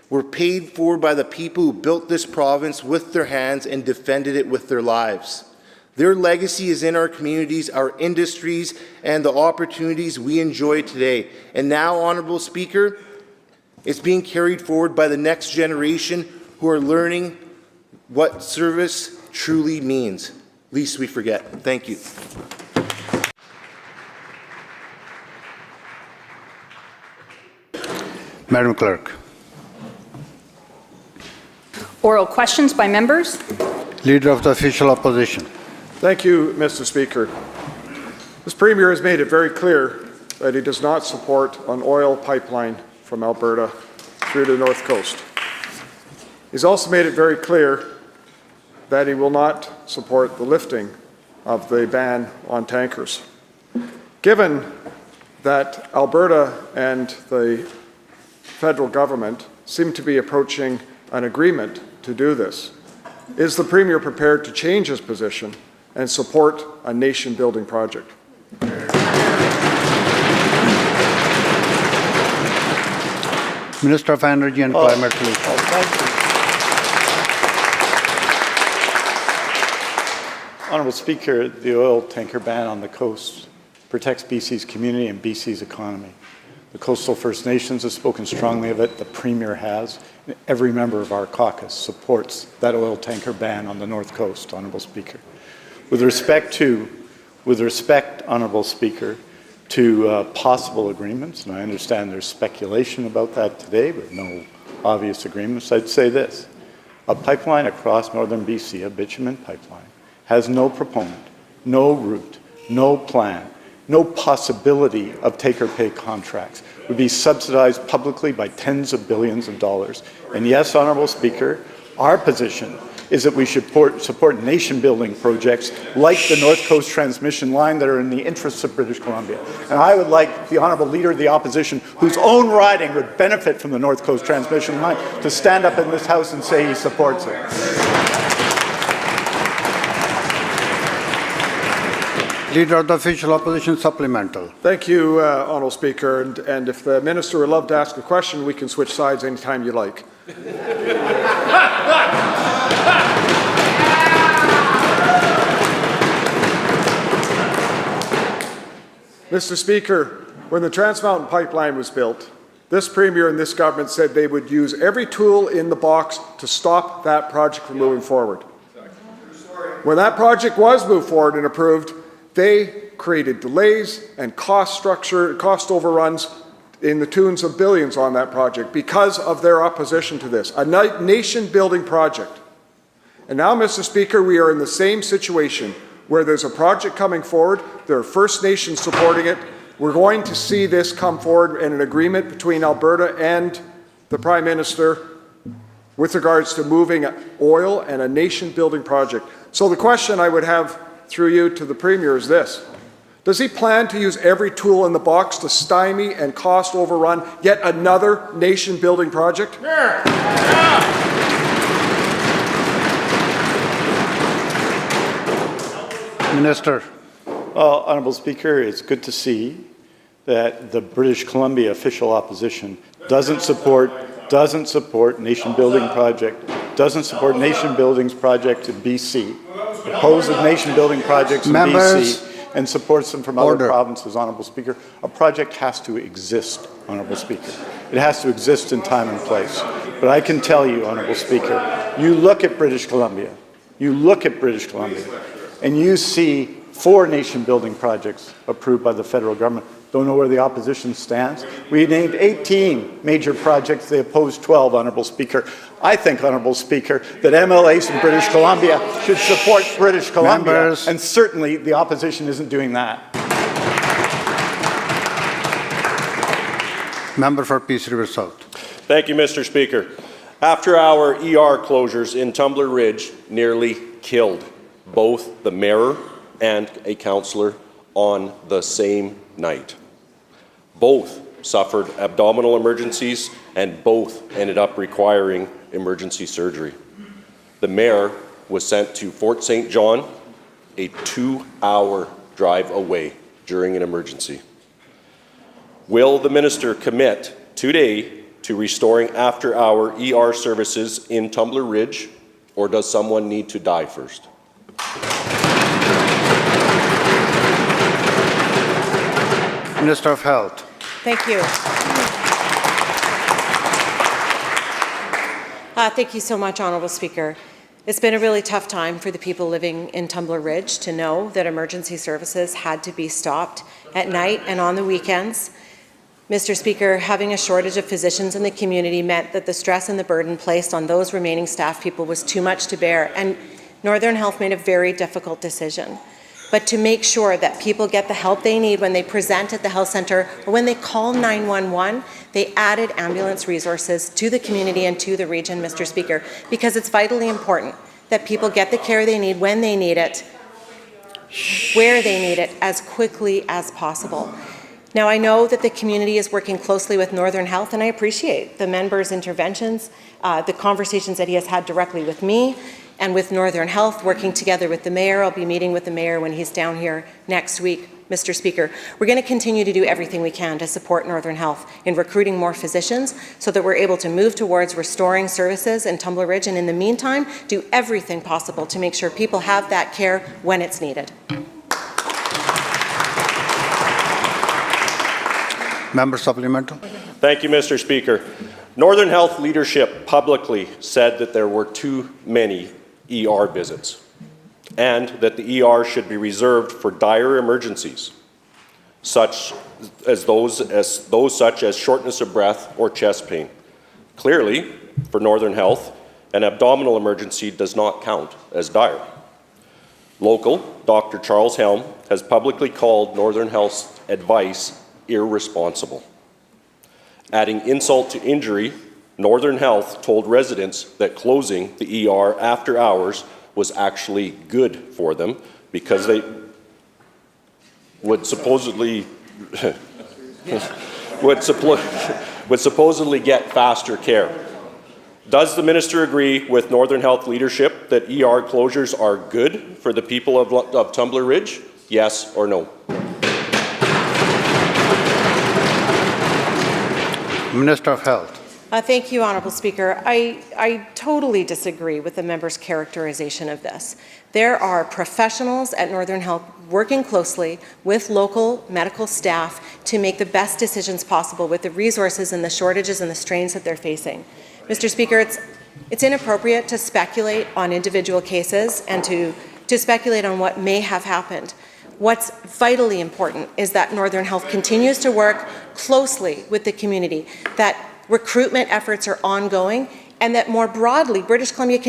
S5: were paid for by the people who built this province with their hands and defended it with their lives. Their legacy is in our communities, our industries, and the opportunities we enjoy today. And now, Honourable Speaker, it's being carried forward by the next generation who are learning what service truly means. Least we forget. Thank you.
S1: Madam Clerk.
S20: Oral questions by members.
S1: Leader of the Official Opposition.
S6: Thank you, Mr. Speaker. This Premier has made it very clear that he does not support an oil pipeline from Alberta through to the North Coast. He's also made it very clear that he will not support the lifting of the ban on tankers. Given that Alberta and the federal government seem to be approaching an agreement to do this, is the Premier prepared to change his position and support a nation-building project?
S1: Minister of Energy and Climate Solutions.
S23: Honourable Speaker, the oil tanker ban on the coast protects BC's community and BC's economy. The coastal First Nations have spoken strongly of it, the Premier has, and every member of our caucus supports that oil tanker ban on the North Coast, Honourable Speaker. With respect, Honourable Speaker, to possible agreements, and I understand there's speculation about that today, but no obvious agreements, I'd say this. A pipeline across northern BC, a bitumen pipeline, has no proponent, no route, no plan, no possibility of take-or-pay contracts, would be subsidized publicly by tens of billions of dollars. And yes, Honourable Speaker, our position is that we should support nation-building projects like the North Coast transmission line that are in the interests of British Columbia. And I would like the Honourable Leader of the Opposition, whose own riding would benefit from the North Coast transmission line, to stand up in this House and say he supports it.
S1: Leader of the Official Opposition, supplemental.
S6: Thank you, Honourable Speaker. And if the Minister would love to ask a question, we can switch sides anytime you like. Mr. Speaker, when the Trans Mountain Pipeline was built, this Premier and this government said they would use every tool in the box to stop that project from moving forward. When that project was moved forward and approved, they created delays and cost overruns in the tunes of billions on that project because of their opposition to this, a nation-building project. And now, Mr. Speaker, we are in the same situation where there's a project coming forward, there are First Nations supporting it. We're going to see this come forward in an agreement between Alberta and the Prime Minister with regards to moving oil and a nation-building project. So the question I would have through you to the Premier is this. Does he plan to use every tool in the box to stymie and cost overrun yet another nation-building project?
S1: Minister.
S23: Well, Honourable Speaker, it's good to see that the British Columbia official opposition doesn't support nation-building project, doesn't support nation-building projects in BC, opposes nation-building projects in BC, and supports them from other provinces, Honourable Speaker. A project has to exist, Honourable Speaker. It has to exist in time and place. But I can tell you, Honourable Speaker, you look at British Columbia, and you see 4 nation-building projects approved by the federal government. Don't know where the opposition stands. We named 18 major projects. They opposed 12, Honourable Speaker. I think, Honourable Speaker, that MLAs in British Columbia should support British Columbia, and certainly the opposition isn't doing that.
S1: Member for Peace River South.
S8: Thank you, Mr. Speaker. After-hour ER closures in Tumbler Ridge nearly killed both the mayor and a councillor on the same night. Both suffered abdominal emergencies and both ended up requiring emergency surgery. The mayor was sent to Fort St. John, a 2-hour drive away during an emergency. Will the minister commit today to restoring after-hour ER services in Tumbler Ridge, or does someone need to die first?
S1: Minister of Health.
S9: Thank you. Thank you so much, Honourable Speaker. It's been a really tough time for the people living in Tumbler Ridge to know that emergency services had to be stopped at night and on the weekends. Mr. Speaker, having a shortage of physicians in the community meant that the stress and the burden placed on those remaining staff people was too much to bear, and Northern Health made a very difficult decision. But to make sure that people get the help they need when they present at the health centre or when they call 911, they added ambulance resources to the community and to the region, Mr. Speaker, because it's vitally important that people get the care they need when they need it, where they need it, as quickly as possible. Now, I know that the community is working closely with Northern Health, and I appreciate the member's interventions, the conversations that he has had directly with me and with Northern Health, working together with the mayor. I'll be meeting with the mayor when he's down here next week, Mr. Speaker. We're going to continue to do everything we can to support Northern Health in recruiting more physicians so that we're able to move towards restoring services in Tumbler Ridge, and in the meantime, do everything possible to make sure people have that care when it's needed.
S1: Member supplemental.
S8: Thank you, Mr. Speaker. Northern Health leadership publicly said that there were too many ER visits and that the ER should be reserved for dire emergencies, such as shortness of breath or chest pain. Clearly, for Northern Health, an abdominal emergency does not count as dire. Local Dr. Charles Helm has publicly called Northern Health's advice irresponsible. Adding insult to injury, Northern Health told residents that closing the ER after hours was actually good for them because they would supposedly get faster care. Does the minister agree with Northern Health leadership that ER closures are good for the people of Tumbler Ridge? Yes or no?
S1: Minister of Health.
S9: Thank you, Honourable Speaker. I totally disagree with the member's characterization of this. There are professionals at Northern Health working closely with local medical staff to make the best decisions possible with the resources and the shortages and the strains that they're facing. Mr. Speaker, it's inappropriate to speculate on individual cases and to speculate on what may have happened. What's vitally important is that Northern Health continues to work closely with the community, that recruitment efforts are ongoing, and that more broadly, British Columbia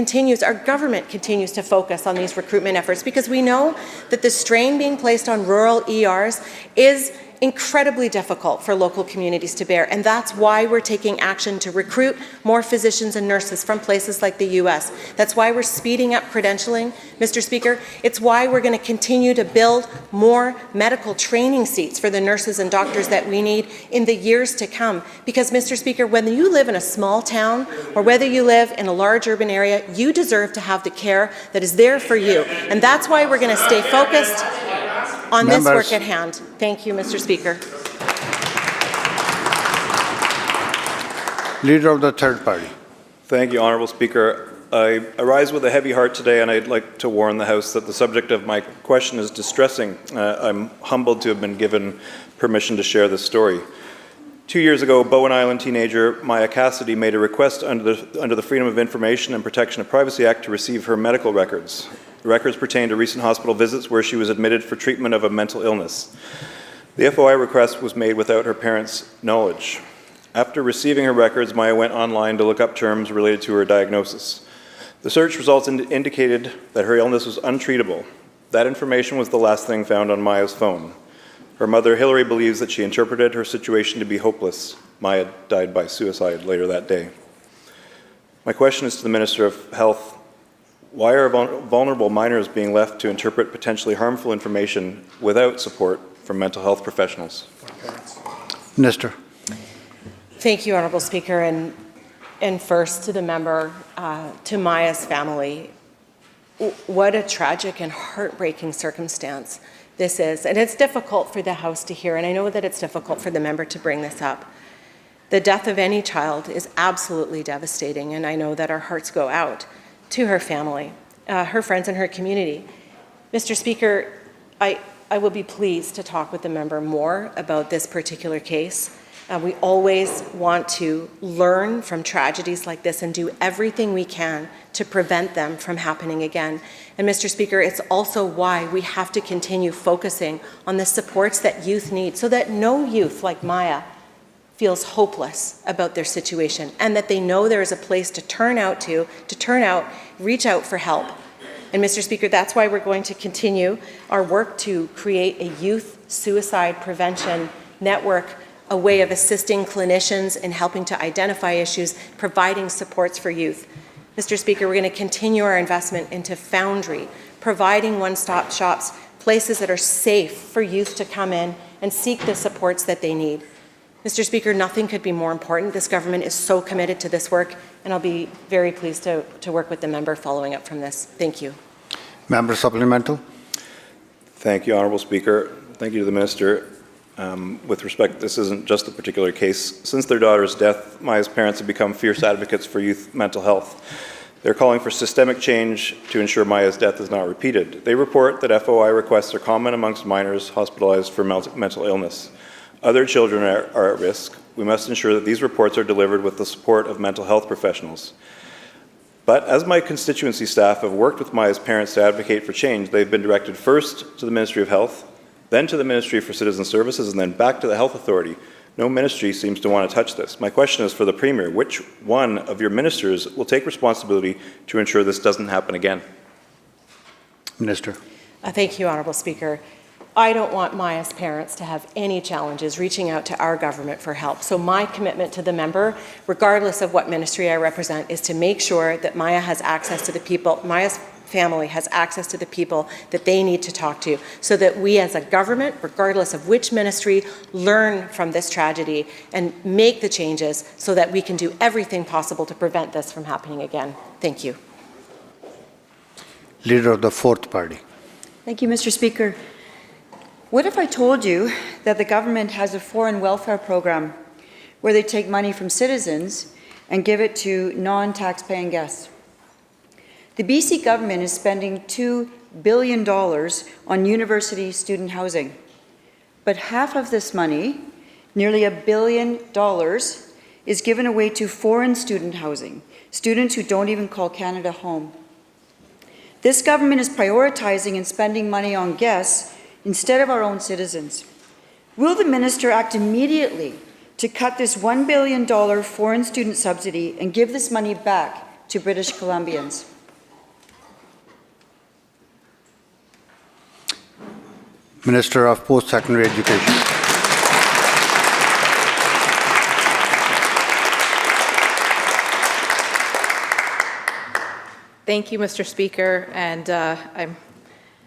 S9: our government continues to focus on these recruitment efforts, because we know that the strain being placed on rural ERs is incredibly difficult for local communities to bear. And that's why we're taking action to recruit more physicians and nurses from places like the US. That's why we're speeding up credentialing, Mr. Speaker. It's why we're going to continue to build more medical training seats for the nurses and doctors that we need in the years to come. Because, Mr. Speaker, whether you live in a small town or whether you live in a large urban area, you deserve to have the care that is there for you. And that's why we're going to stay focused on this work at hand. Thank you, Mr. Speaker.
S1: Leader of the third party.
S10: Thank you, Honourable Speaker. I rise with a heavy heart today, and I'd like to warn the House that the subject of my question is distressing. I'm humbled to have been given permission to share this story. 2 years ago, Bowen Island teenager Maya Cassidy made a request under the Freedom of Information and Protection of Privacy Act to receive her medical records. The records pertain to recent hospital visits where she was admitted for treatment of a mental illness. The FOI request was made without her parents' knowledge. After receiving her records, Maya went online to look up terms related to her diagnosis. The search results indicated that her illness was untreatable. That information was the last thing found on Maya's phone. Her mother, Hillary, believes that she interpreted her situation to be hopeless. Maya died by suicide later that day. My question is to the Minister of Health. Why are vulnerable minors being left to interpret potentially harmful information without support from mental health professionals?
S1: Minister.
S9: Thank you, Honourable Speaker. And first to the member, to Maya's family, what a tragic and heartbreaking circumstance this is. And it's difficult for the House to hear, and I know that it's difficult for the member to bring this up. The death of any child is absolutely devastating, and I know that our hearts go out to her family, her friends, and her community. Mr. Speaker, I will be pleased to talk with the member more about this particular case. We always want to learn from tragedies like this and do everything we can to prevent them from happening again. And Mr. Speaker, it's also why we have to continue focusing on the supports that youth need so that no youth like Maya feels hopeless about their situation and that they know there is a place to turn out, reach out for help. And Mr. Speaker, that's why we're going to continue our work to create a youth suicide prevention network, a way of assisting clinicians in helping to identify issues, providing supports for youth. Mr. Speaker, we're going to continue our investment into Foundry, providing one-stop shops, places that are safe for youth to come in and seek the supports that they need. Mr. Speaker, nothing could be more important. This government is so committed to this work, and I'll be very pleased to work with the member following up from this. Thank you.
S1: Member supplemental.
S10: Thank you, Honourable Speaker. Thank you to the Minister. With respect, this isn't just a particular case. Since their daughter's death, Maya's parents have become fierce advocates for youth mental health. They're calling for systemic change to ensure Maya's death is not repeated. They report that FOI requests are common amongst minors hospitalized for mental illness. Other children are at risk. We must ensure that these reports are delivered with the support of mental health professionals. But as my constituency staff have worked with Maya's parents to advocate for change, they've been directed first to the Ministry of Health, then to the Ministry for Citizen Services, and then back to the Health Authority. No ministry seems to want to touch this. My question is for the Premier. Which one of your ministers will take responsibility to ensure this doesn't happen again?
S1: Minister.
S9: Thank you, Honourable Speaker. I don't want Maya's parents to have any challenges reaching out to our government for help. So my commitment to the member, regardless of what ministry I represent, is to make sure that Maya has access to the people, Maya's family has access to the people that they need to talk to, so that we as a government, regardless of which ministry, learn from this tragedy and make the changes so that we can do everything possible to prevent this from happening again. Thank you.
S1: Leader of the fourth party.
S11: Thank you, Mr. Speaker. What if I told you that the government has a foreign welfare program where they take money from citizens and give it to non-tax-paying guests? The BC government is spending $2 billion on university student housing, but half of this money, nearly $1 billion, is given away to foreign student housing, students who don't even call Canada home. This government is prioritizing and spending money on guests instead of our own citizens. Will the minister act immediately to cut this $1 billion foreign student subsidy and give this money back to British Columbians?
S1: Minister of Post-Secondary Education.
S22: Thank you, Mr. Speaker, and I'm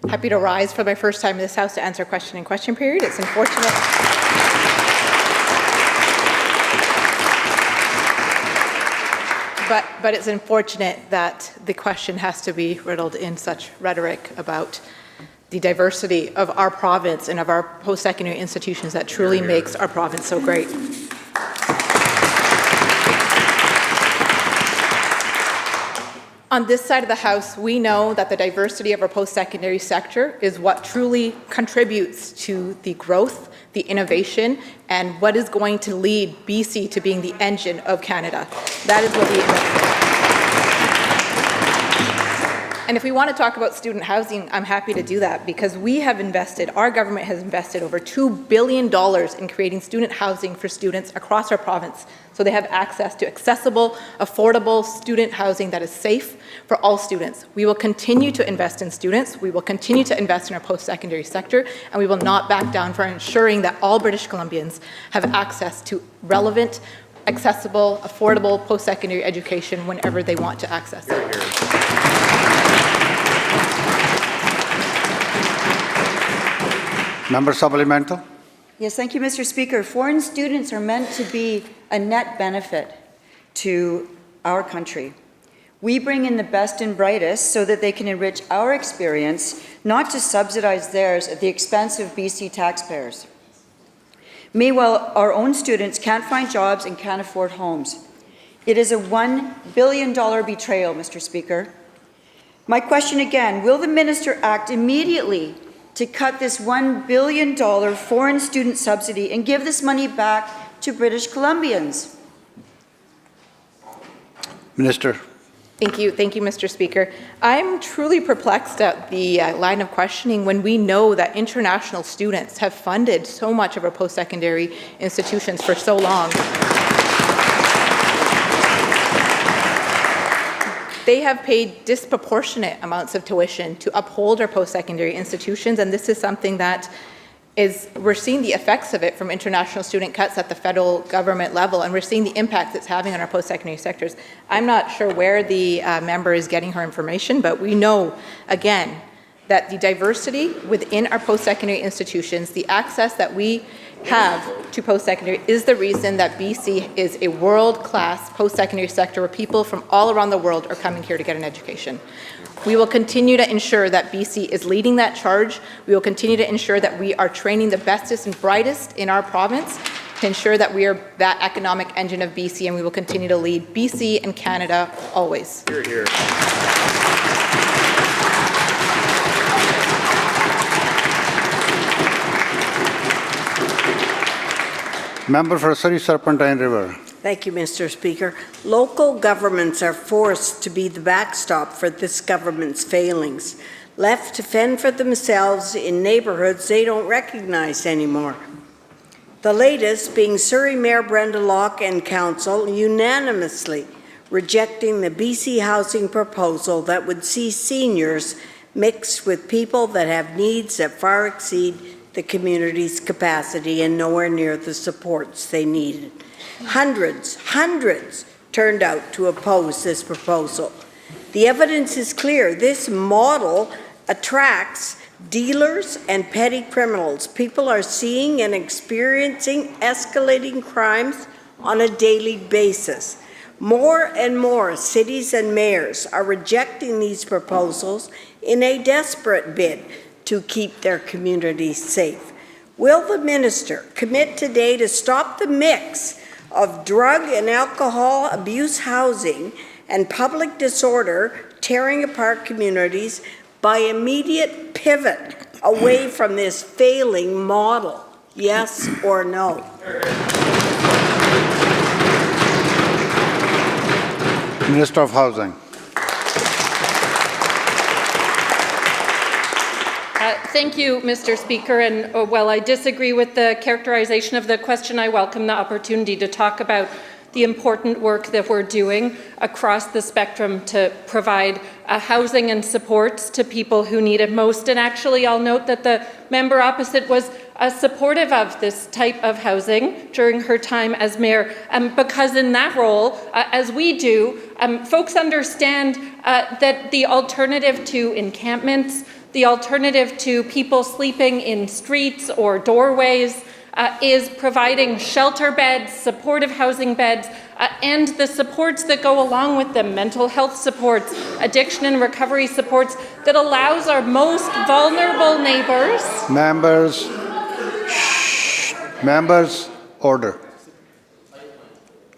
S22: happy to rise for my first time in this House to answer a question in question period. It's unfortunate. But it's unfortunate that the question has to be riddled in such rhetoric about the diversity of our province and of our post-secondary institutions that truly makes our province so great. On this side of the House, we know that the diversity of our post-secondary sector is what truly contributes to the growth, the innovation, and what is going to lead BC to being the engine of Canada. That is what we invest in. And if we want to talk about student housing, I'm happy to do that because we have invested, our government has invested over $2 billion in creating student housing for students across our province so they have access to accessible, affordable student housing that is safe for all students. We will continue to invest in students, we will continue to invest in our post-secondary sector, and we will not back down for ensuring that all British Columbians have access to relevant, accessible, affordable post-secondary education whenever they want to access it.
S1: Member supplemental.
S11: Yes, thank you, Mr. Speaker. Foreign students are meant to be a net benefit to our country. We bring in the best and brightest so that they can enrich our experience, not to subsidize theirs at the expense of BC taxpayers. Meanwhile, our own students can't find jobs and can't afford homes. It is a $1 billion betrayal, Mr. Speaker. My question again, will the minister act immediately to cut this $1 billion foreign student subsidy and give this money back to British Columbians?
S1: Minister.
S22: Thank you, Mr. Speaker. I'm truly perplexed at the line of questioning when we know that international students have funded so much of our post-secondary institutions for so long. They have paid disproportionate amounts of tuition to uphold our post-secondary institutions, and this is something that we're seeing the effects of it from international student cuts at the federal government level, and we're seeing the impacts it's having on our post-secondary sectors. I'm not sure where the member is getting her information, but we know, again, that the diversity within our post-secondary institutions, the access that we have to post-secondary is the reason that BC is a world-class post-secondary sector where people from all around the world are coming here to get an education. We will continue to ensure that BC is leading that charge. We will continue to ensure that we are training the bestest and brightest in our province to ensure that we are that economic engine of BC, and we will continue to lead BC and Canada always.
S10: Hear, hear.
S1: Member for Surrey Serpentine River.
S12: Thank you, Mr. Speaker. Local governments are forced to be the backstop for this government's failings, left to fend for themselves in neighbourhoods they don't recognise anymore. The latest being Surrey Mayor Brenda Locke and Council unanimously rejecting the BC housing proposal that would see seniors mixed with people that have needs that far exceed the community's capacity and nowhere near the supports they needed. Hundreds turned out to oppose this proposal. The evidence is clear. This model attracts dealers and petty criminals. People are seeing and experiencing escalating crimes on a daily basis. More and more cities and mayors are rejecting these proposals in a desperate bid to keep their communities safe. Will the minister commit today to stop the mix of drug and alcohol abuse housing and public disorder tearing apart communities by immediate pivot away from this failing model? Yes or no?
S1: Minister of Housing.
S18: Thank you, Mr. Speaker. And while I disagree with the characterization of the question, I welcome the opportunity to talk about the important work that we're doing across the spectrum to provide housing and supports to people who need it most. And actually, I'll note that the member opposite was supportive of this type of housing during her time as mayor, because in that role, as we do, folks understand that the alternative to encampments, the alternative to people sleeping in streets or doorways, is providing shelter beds, supportive housing beds, and the supports that go along with them, mental health supports, addiction and recovery supports, that allows our most vulnerable neighbours.
S1: Members, order.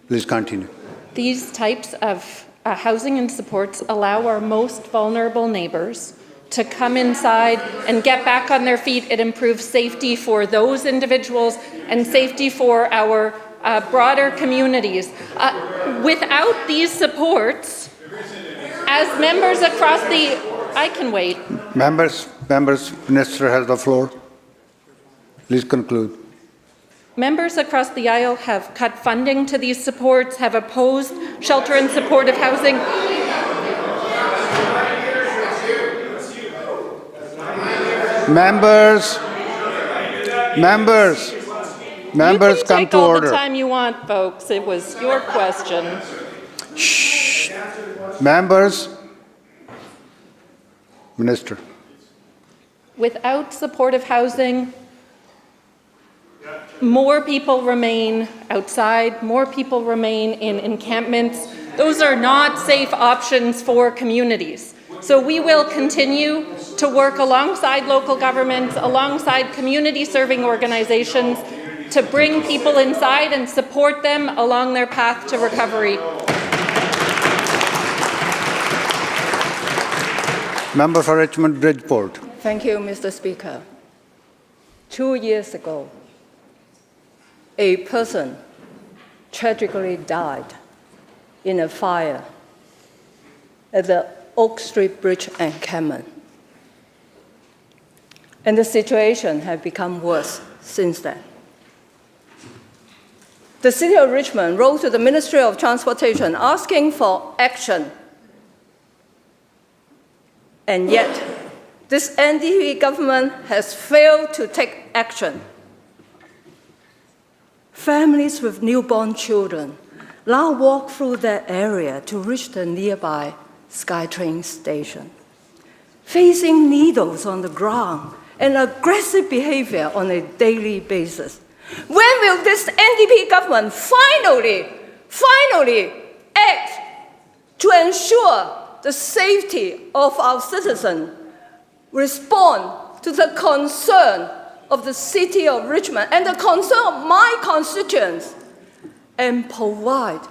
S1: Please continue.
S18: These types of housing and supports allow our most vulnerable neighbours to come inside and get back on their feet. It improves safety for those individuals and safety for our broader communities. Without these supports, as members across the... I can wait.
S1: Members, Minister has the floor. Please conclude.
S18: Members across the aisle have cut funding to these supports, have opposed shelter and supportive housing.
S1: Members, come to order.
S18: You can take all the time you want, folks. It was your question.
S1: Shh. Members, Minister.
S18: Without supportive housing, more people remain outside, more people remain in encampments. Those are not safe options for communities. So we will continue to work alongside local governments, alongside community-serving organizations, to bring people inside and support them along their path to recovery.
S1: Member for Richmond Bridgeport.
S13: Thank you, Mr. Speaker. 2 years ago, a person tragically died in a fire at the Oak Street Bridge encampment. And the situation has become worse since then. The City of Richmond wrote to the Ministry of Transportation asking for action. And yet, this NDP government has failed to take action. Families with newborn children now walk through that area to reach the nearby SkyTrain station, facing needles on the ground and aggressive behavior on a daily basis. When will this NDP government finally act to ensure the safety of our citizens, respond to the concern of the City of Richmond and the concern of my constituents, and provide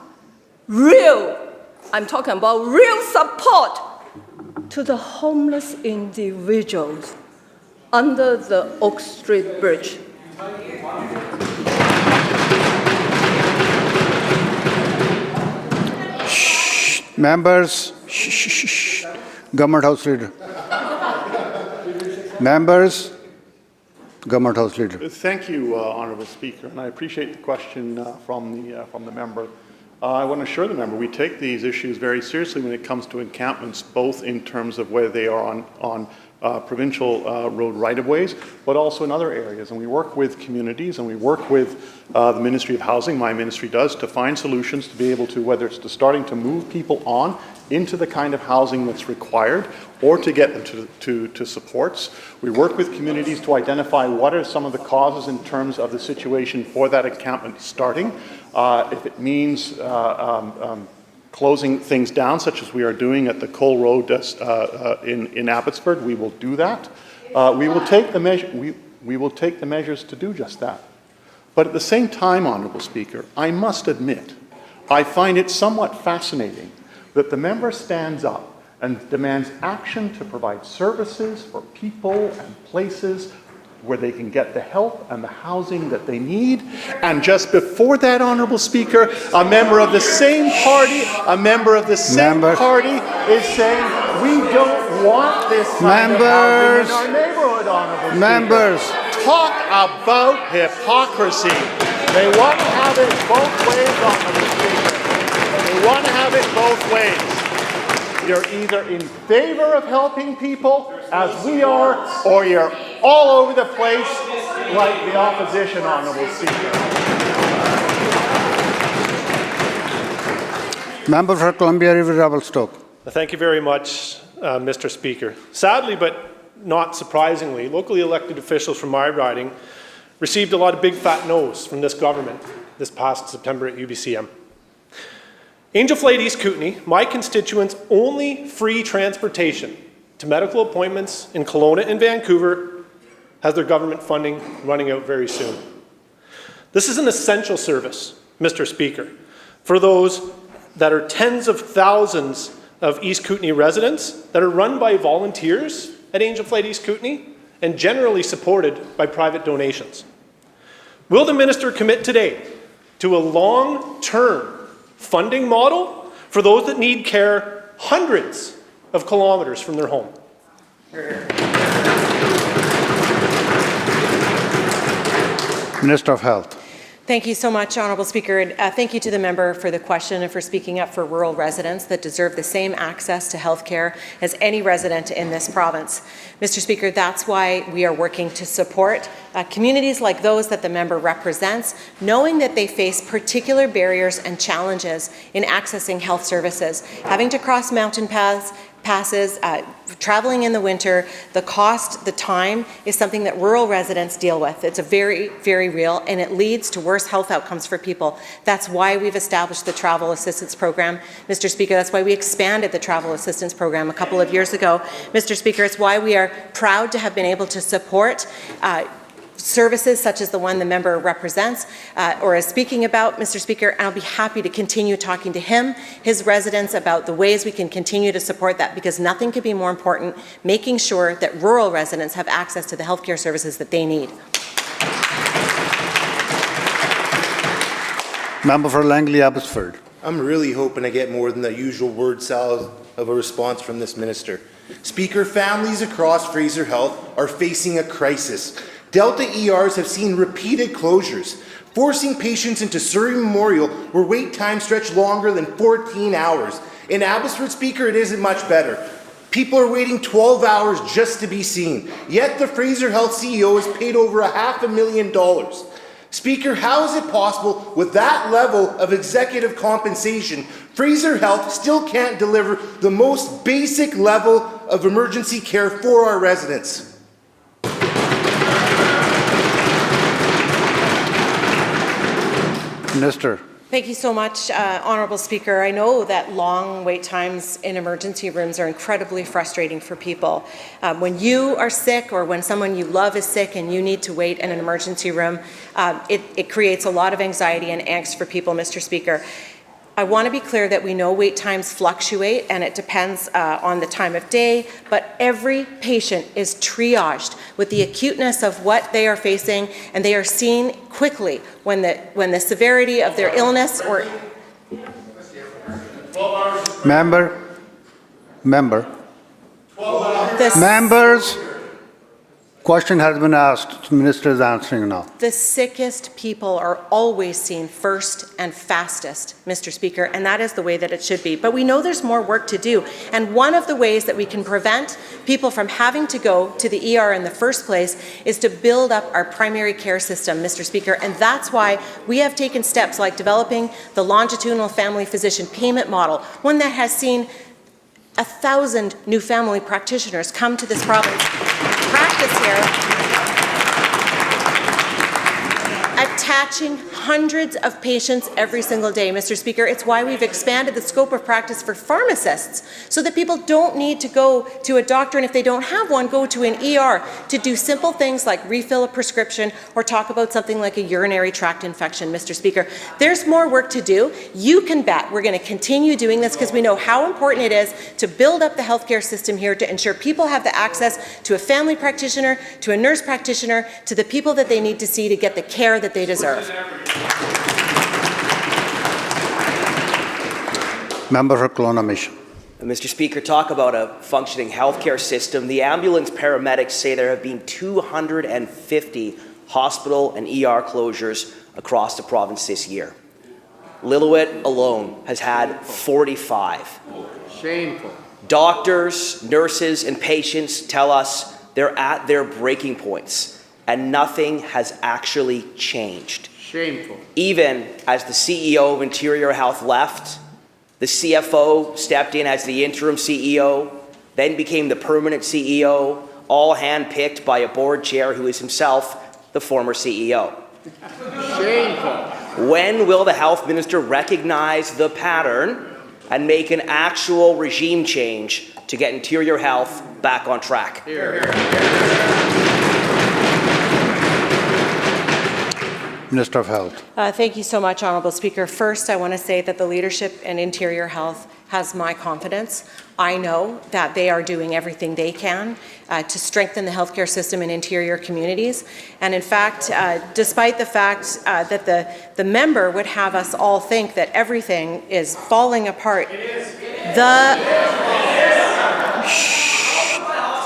S13: I'm talking about real support to the homeless individuals under the Oak Street Bridge?
S1: Shh. Members, shh. Government House Leader. Members, Government House Leader.
S23: Thank you, Honourable Speaker, and I appreciate the question from the member. I want to assure the member we take these issues very seriously when it comes to encampments, both in terms of whether they are on provincial road right-of-ways, but also in other areas. And we work with communities and we work with the Ministry of Housing, my ministry does, to find solutions to be able to, whether it's to starting to move people on into the kind of housing that's required or to get them to supports. We work with communities to identify what are some of the causes in terms of the situation for that encampment starting. If it means closing things down, such as we are doing at the Cole Road in Abbotsford, we will do that. We will take the measures to do just that. But at the same time, Honourable Speaker, I must admit, I find it somewhat fascinating that the member stands up and demands action to provide services for people and places where they can get the help and the housing that they need. And just before that, Honourable Speaker, a member of the same party is saying, we don't want this kind of housing in our neighborhood, Honourable Speaker. Talk about hypocrisy.
S15: They want to have it both ways, Honourable Speaker. They want to have it both ways. You're either in favor of helping people, as we are, or you're all over the place like the opposition, Honourable Speaker.
S1: Member for Columbia River Revelstoke.
S16: Thank you very much, Mr. Speaker. Sadly, but not surprisingly, locally elected officials from my riding received a lot of big fat no's from this government this past September at UBCM. Angel Flight East Kootenay, my constituents' only free transportation to medical appointments in Kelowna and Vancouver, has their government funding running out very soon. This is an essential service, Mr. Speaker, for those that are tens of thousands of East Kootenay residents that are run by volunteers at Angel Flight East Kootenay and generally supported by private donations. Will the minister commit today to a long-term funding model for those that need care hundreds of kilometers from their home?
S1: Minister of Health.
S9: Thank you so much, Honourable Speaker, and thank you to the member for the question and for speaking up for rural residents that deserve the same access to health care as any resident in this province. Mr. Speaker, that's why we are working to support communities like those that the member represents, knowing that they face particular barriers and challenges in accessing health services, having to cross mountain passes, traveling in the winter, the cost, the time is something that rural residents deal with. It's a very, very real, and it leads to worse health outcomes for people. That's why we've established the Travel Assistance Program. Mr. Speaker, that's why we expanded the Travel Assistance Program a couple of years ago. Mr. Speaker, it's why we are proud to have been able to support services such as the one the member represents or is speaking about, Mr. Speaker, and I'll be happy to continue talking to him, his residents, about the ways we can continue to support that, because nothing could be more important, making sure that rural residents have access to the healthcare services that they need.
S1: Member for Langley Abbotsford.
S5: I'm really hoping I get more than the usual word salad of a response from this minister. Speaker, families across Fraser Health are facing a crisis. Delta ERs have seen repeated closures, forcing patients into Surrey Memorial where wait times stretch longer than 14 hours. In Abbotsford, Speaker, it isn't much better. People are waiting 12 hours just to be seen, yet the Fraser Health CEO is paid over $500,000. Speaker, how is it possible with that level of executive compensation, Fraser Health still can't deliver the most basic level of emergency care for our residents?
S1: Minister.
S9: Thank you so much, Honourable Speaker. I know that long wait times in emergency rooms are incredibly frustrating for people. When you are sick or when someone you love is sick and you need to wait in an emergency room, it creates a lot of anxiety and angst for people, Mr. Speaker. I want to be clear that we know wait times fluctuate and it depends on the time of day, but every patient is triaged with the acuteness of what they are facing, and they are seen quickly when the severity of their illness or...
S1: Members, question has been asked. The minister is answering now.
S9: The sickest people are always seen first and fastest, Mr. Speaker, and that is the way that it should be. But we know there's more work to do, and one of the ways that we can prevent people from having to go to the ER in the first place is to build up our primary care system, Mr. Speaker, and that's why we have taken steps like developing the longitudinal family physician payment model, one that has seen 1,000 new family practitioners come to this province, practice here, attaching hundreds of patients every single day, Mr. Speaker. It's why we've expanded the scope of practice for pharmacists so that people don't need to go to a doctor, and if they don't have one, go to an ER to do simple things like refill a prescription or talk about something like a urinary tract infection, Mr. Speaker. There's more work to do. You can bet we're going to continue doing this because we know how important it is to build up the healthcare system here to ensure people have the access to a family practitioner, to a nurse practitioner, to the people that they need to see to get the care that they deserve.
S1: Member for Kelowna Mission.
S17: Mr. Speaker, talk about a functioning healthcare system. The ambulance paramedics say there have been 250 hospital and ER closures across the province this year. Lillooet alone has had 45.
S15: Shameful.
S17: Doctors, nurses, and patients tell us they're at their breaking points, and nothing has actually changed.
S15: Shameful.
S17: Even as the CEO of Interior Health left, the CFO stepped in as the interim CEO, then became the permanent CEO, all handpicked by a board chair who is himself the former CEO.
S15: Shameful.
S17: When will the health minister recognize the pattern and make an actual regime change to get Interior Health back on track?
S15: Here, here, here.
S1: Minister of Health.
S9: Thank you so much, Honourable Speaker. First, I want to say that the leadership in Interior Health has my confidence. I know that they are doing everything they can to strengthen the healthcare system in interior communities. And in fact, despite the fact that the member would have us all think that everything is falling apart,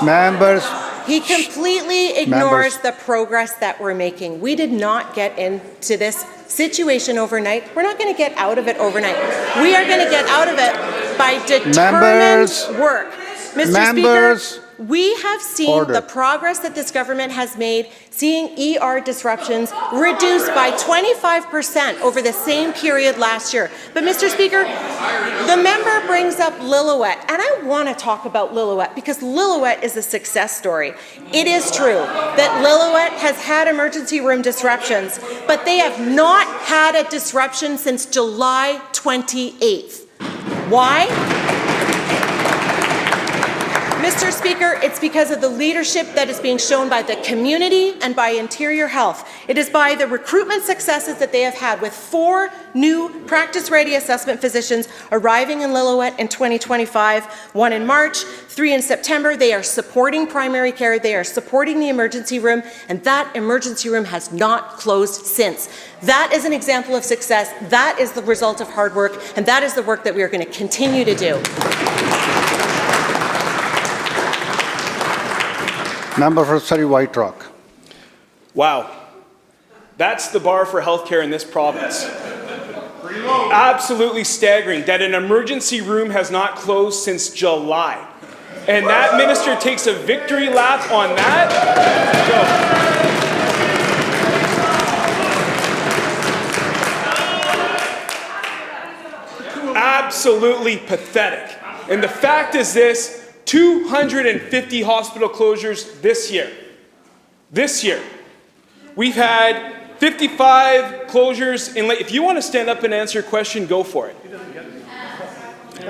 S1: Members.
S9: He completely ignores the progress that we're making. We did not get into this situation overnight. We're not going to get out of it overnight. We are going to get out of it by determined work. Mr. Speaker, we have seen the progress that this government has made, seeing ER disruptions reduced by 25% over the same period last year. But, Mr. Speaker, the member brings up Lillooet, and I want to talk about Lillooet because Lillooet is a success story. It is true that Lillooet has had emergency room disruptions, but they have not had a disruption since July 28th. Why? Mr. Speaker, it's because of the leadership that is being shown by the community and by Interior Health. It is by the recruitment successes that they have had with 4 new practice-ready assessment physicians arriving in Lillooet in 2025, 1 in March, 3 in September. They are supporting primary care, they are supporting the emergency room, and that emergency room has not closed since. That is an example of success, that is the result of hard work, and that is the work that we are going to continue to do.
S1: Member for Surrey White Rock.
S7: Wow. That's the bar for healthcare in this province. Absolutely staggering that an emergency room has not closed since July. And that minister takes a victory lap on that? Go. Absolutely pathetic. And the fact is this, 250 hospital closures this year. This year. We've had 55 closures in if you want to stand up and answer a question, go for it.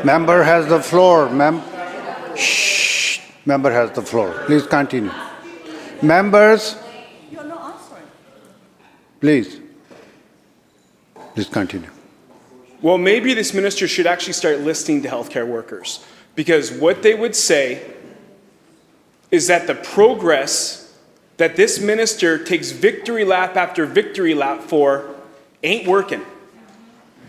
S1: Member has the floor. Shh. Member has the floor. Please continue. Members.
S13: You're not answering.
S1: Please. Please continue.
S7: Well, maybe this minister should actually start listening to healthcare workers. Because what they would say is that the progress that this minister takes victory lap after victory lap for ain't working.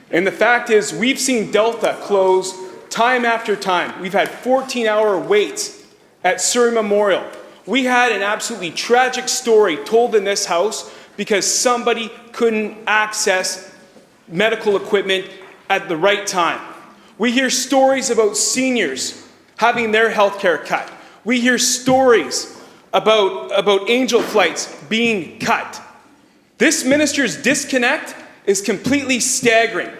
S7: And the fact is, we've seen Delta close time after time. We've had 14-hour waits at Surrey Memorial. We had an absolutely tragic story told in this House because somebody couldn't access medical equipment at the right time. We hear stories about seniors having their health care cut. We hear stories about angel flights being cut. This minister's disconnect is completely staggering.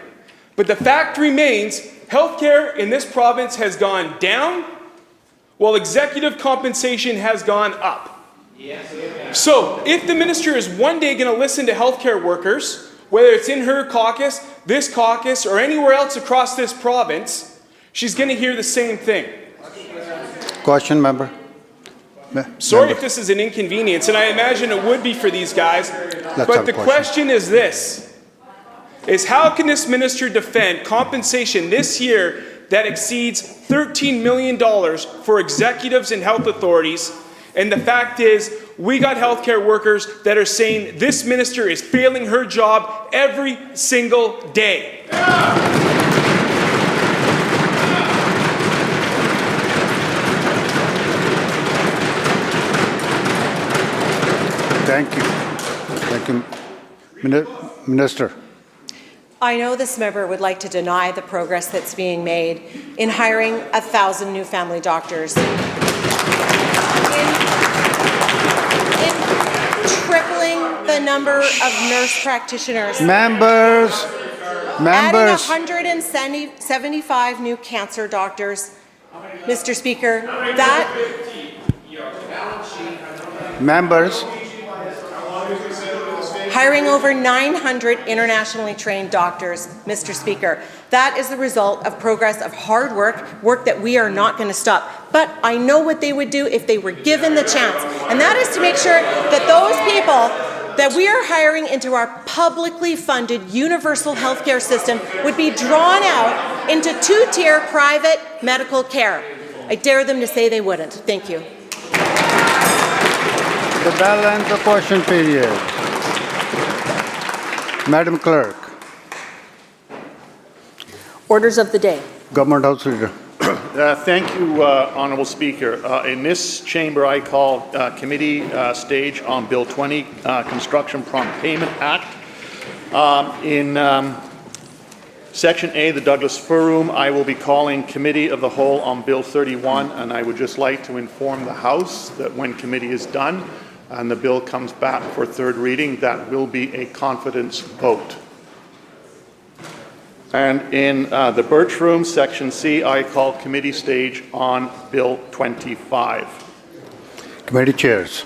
S7: But the fact remains, healthcare in this province has gone down, while executive compensation has gone up. So, if the minister is one day going to listen to healthcare workers, whether it's in her caucus, this caucus, or anywhere else across this province, she's going to hear the same thing.
S1: Question, member.
S7: Sorry if this is an inconvenience, and I imagine it would be for these guys, but the question is this, is how can this minister defend compensation this year that exceeds $13 million for executives and health authorities, and the fact is, we got healthcare workers that are saying this minister is failing her job every single day.
S1: Thank you. Thank you. Minister.
S9: I know this member would like to deny the progress that's being made in hiring 1,000 new family doctors, in tripling the number of nurse practitioners,
S1: Members.
S9: adding 175 new cancer doctors. Mr. Speaker, that
S1: Members.
S9: hiring over 900 internationally trained doctors, Mr. Speaker. That is the result of progress of hard work that we are not going to stop. But I know what they would do if they were given the chance, and that is to make sure that those people that we are hiring into our publicly funded universal healthcare system would be drawn out into two-tier private medical care. I dare them to say they wouldn't. Thank you.
S1: The bell ends the question period. Madam Clerk.
S20: Orders of the day.
S1: Government House Leader.
S15: Thank you, Honourable Speaker. In this chamber, I call committee stage on Bill 20, Construction Prompt Payment Act. In Section A, the Douglas Fir Room, I will be calling Committee of the Whole on Bill 31, and I would just like to inform the House that when committee is done and the bill comes back for third reading, that will be a confidence vote. And in the Birch Room, Section C, I call committee stage on Bill 25.
S1: Committee chairs.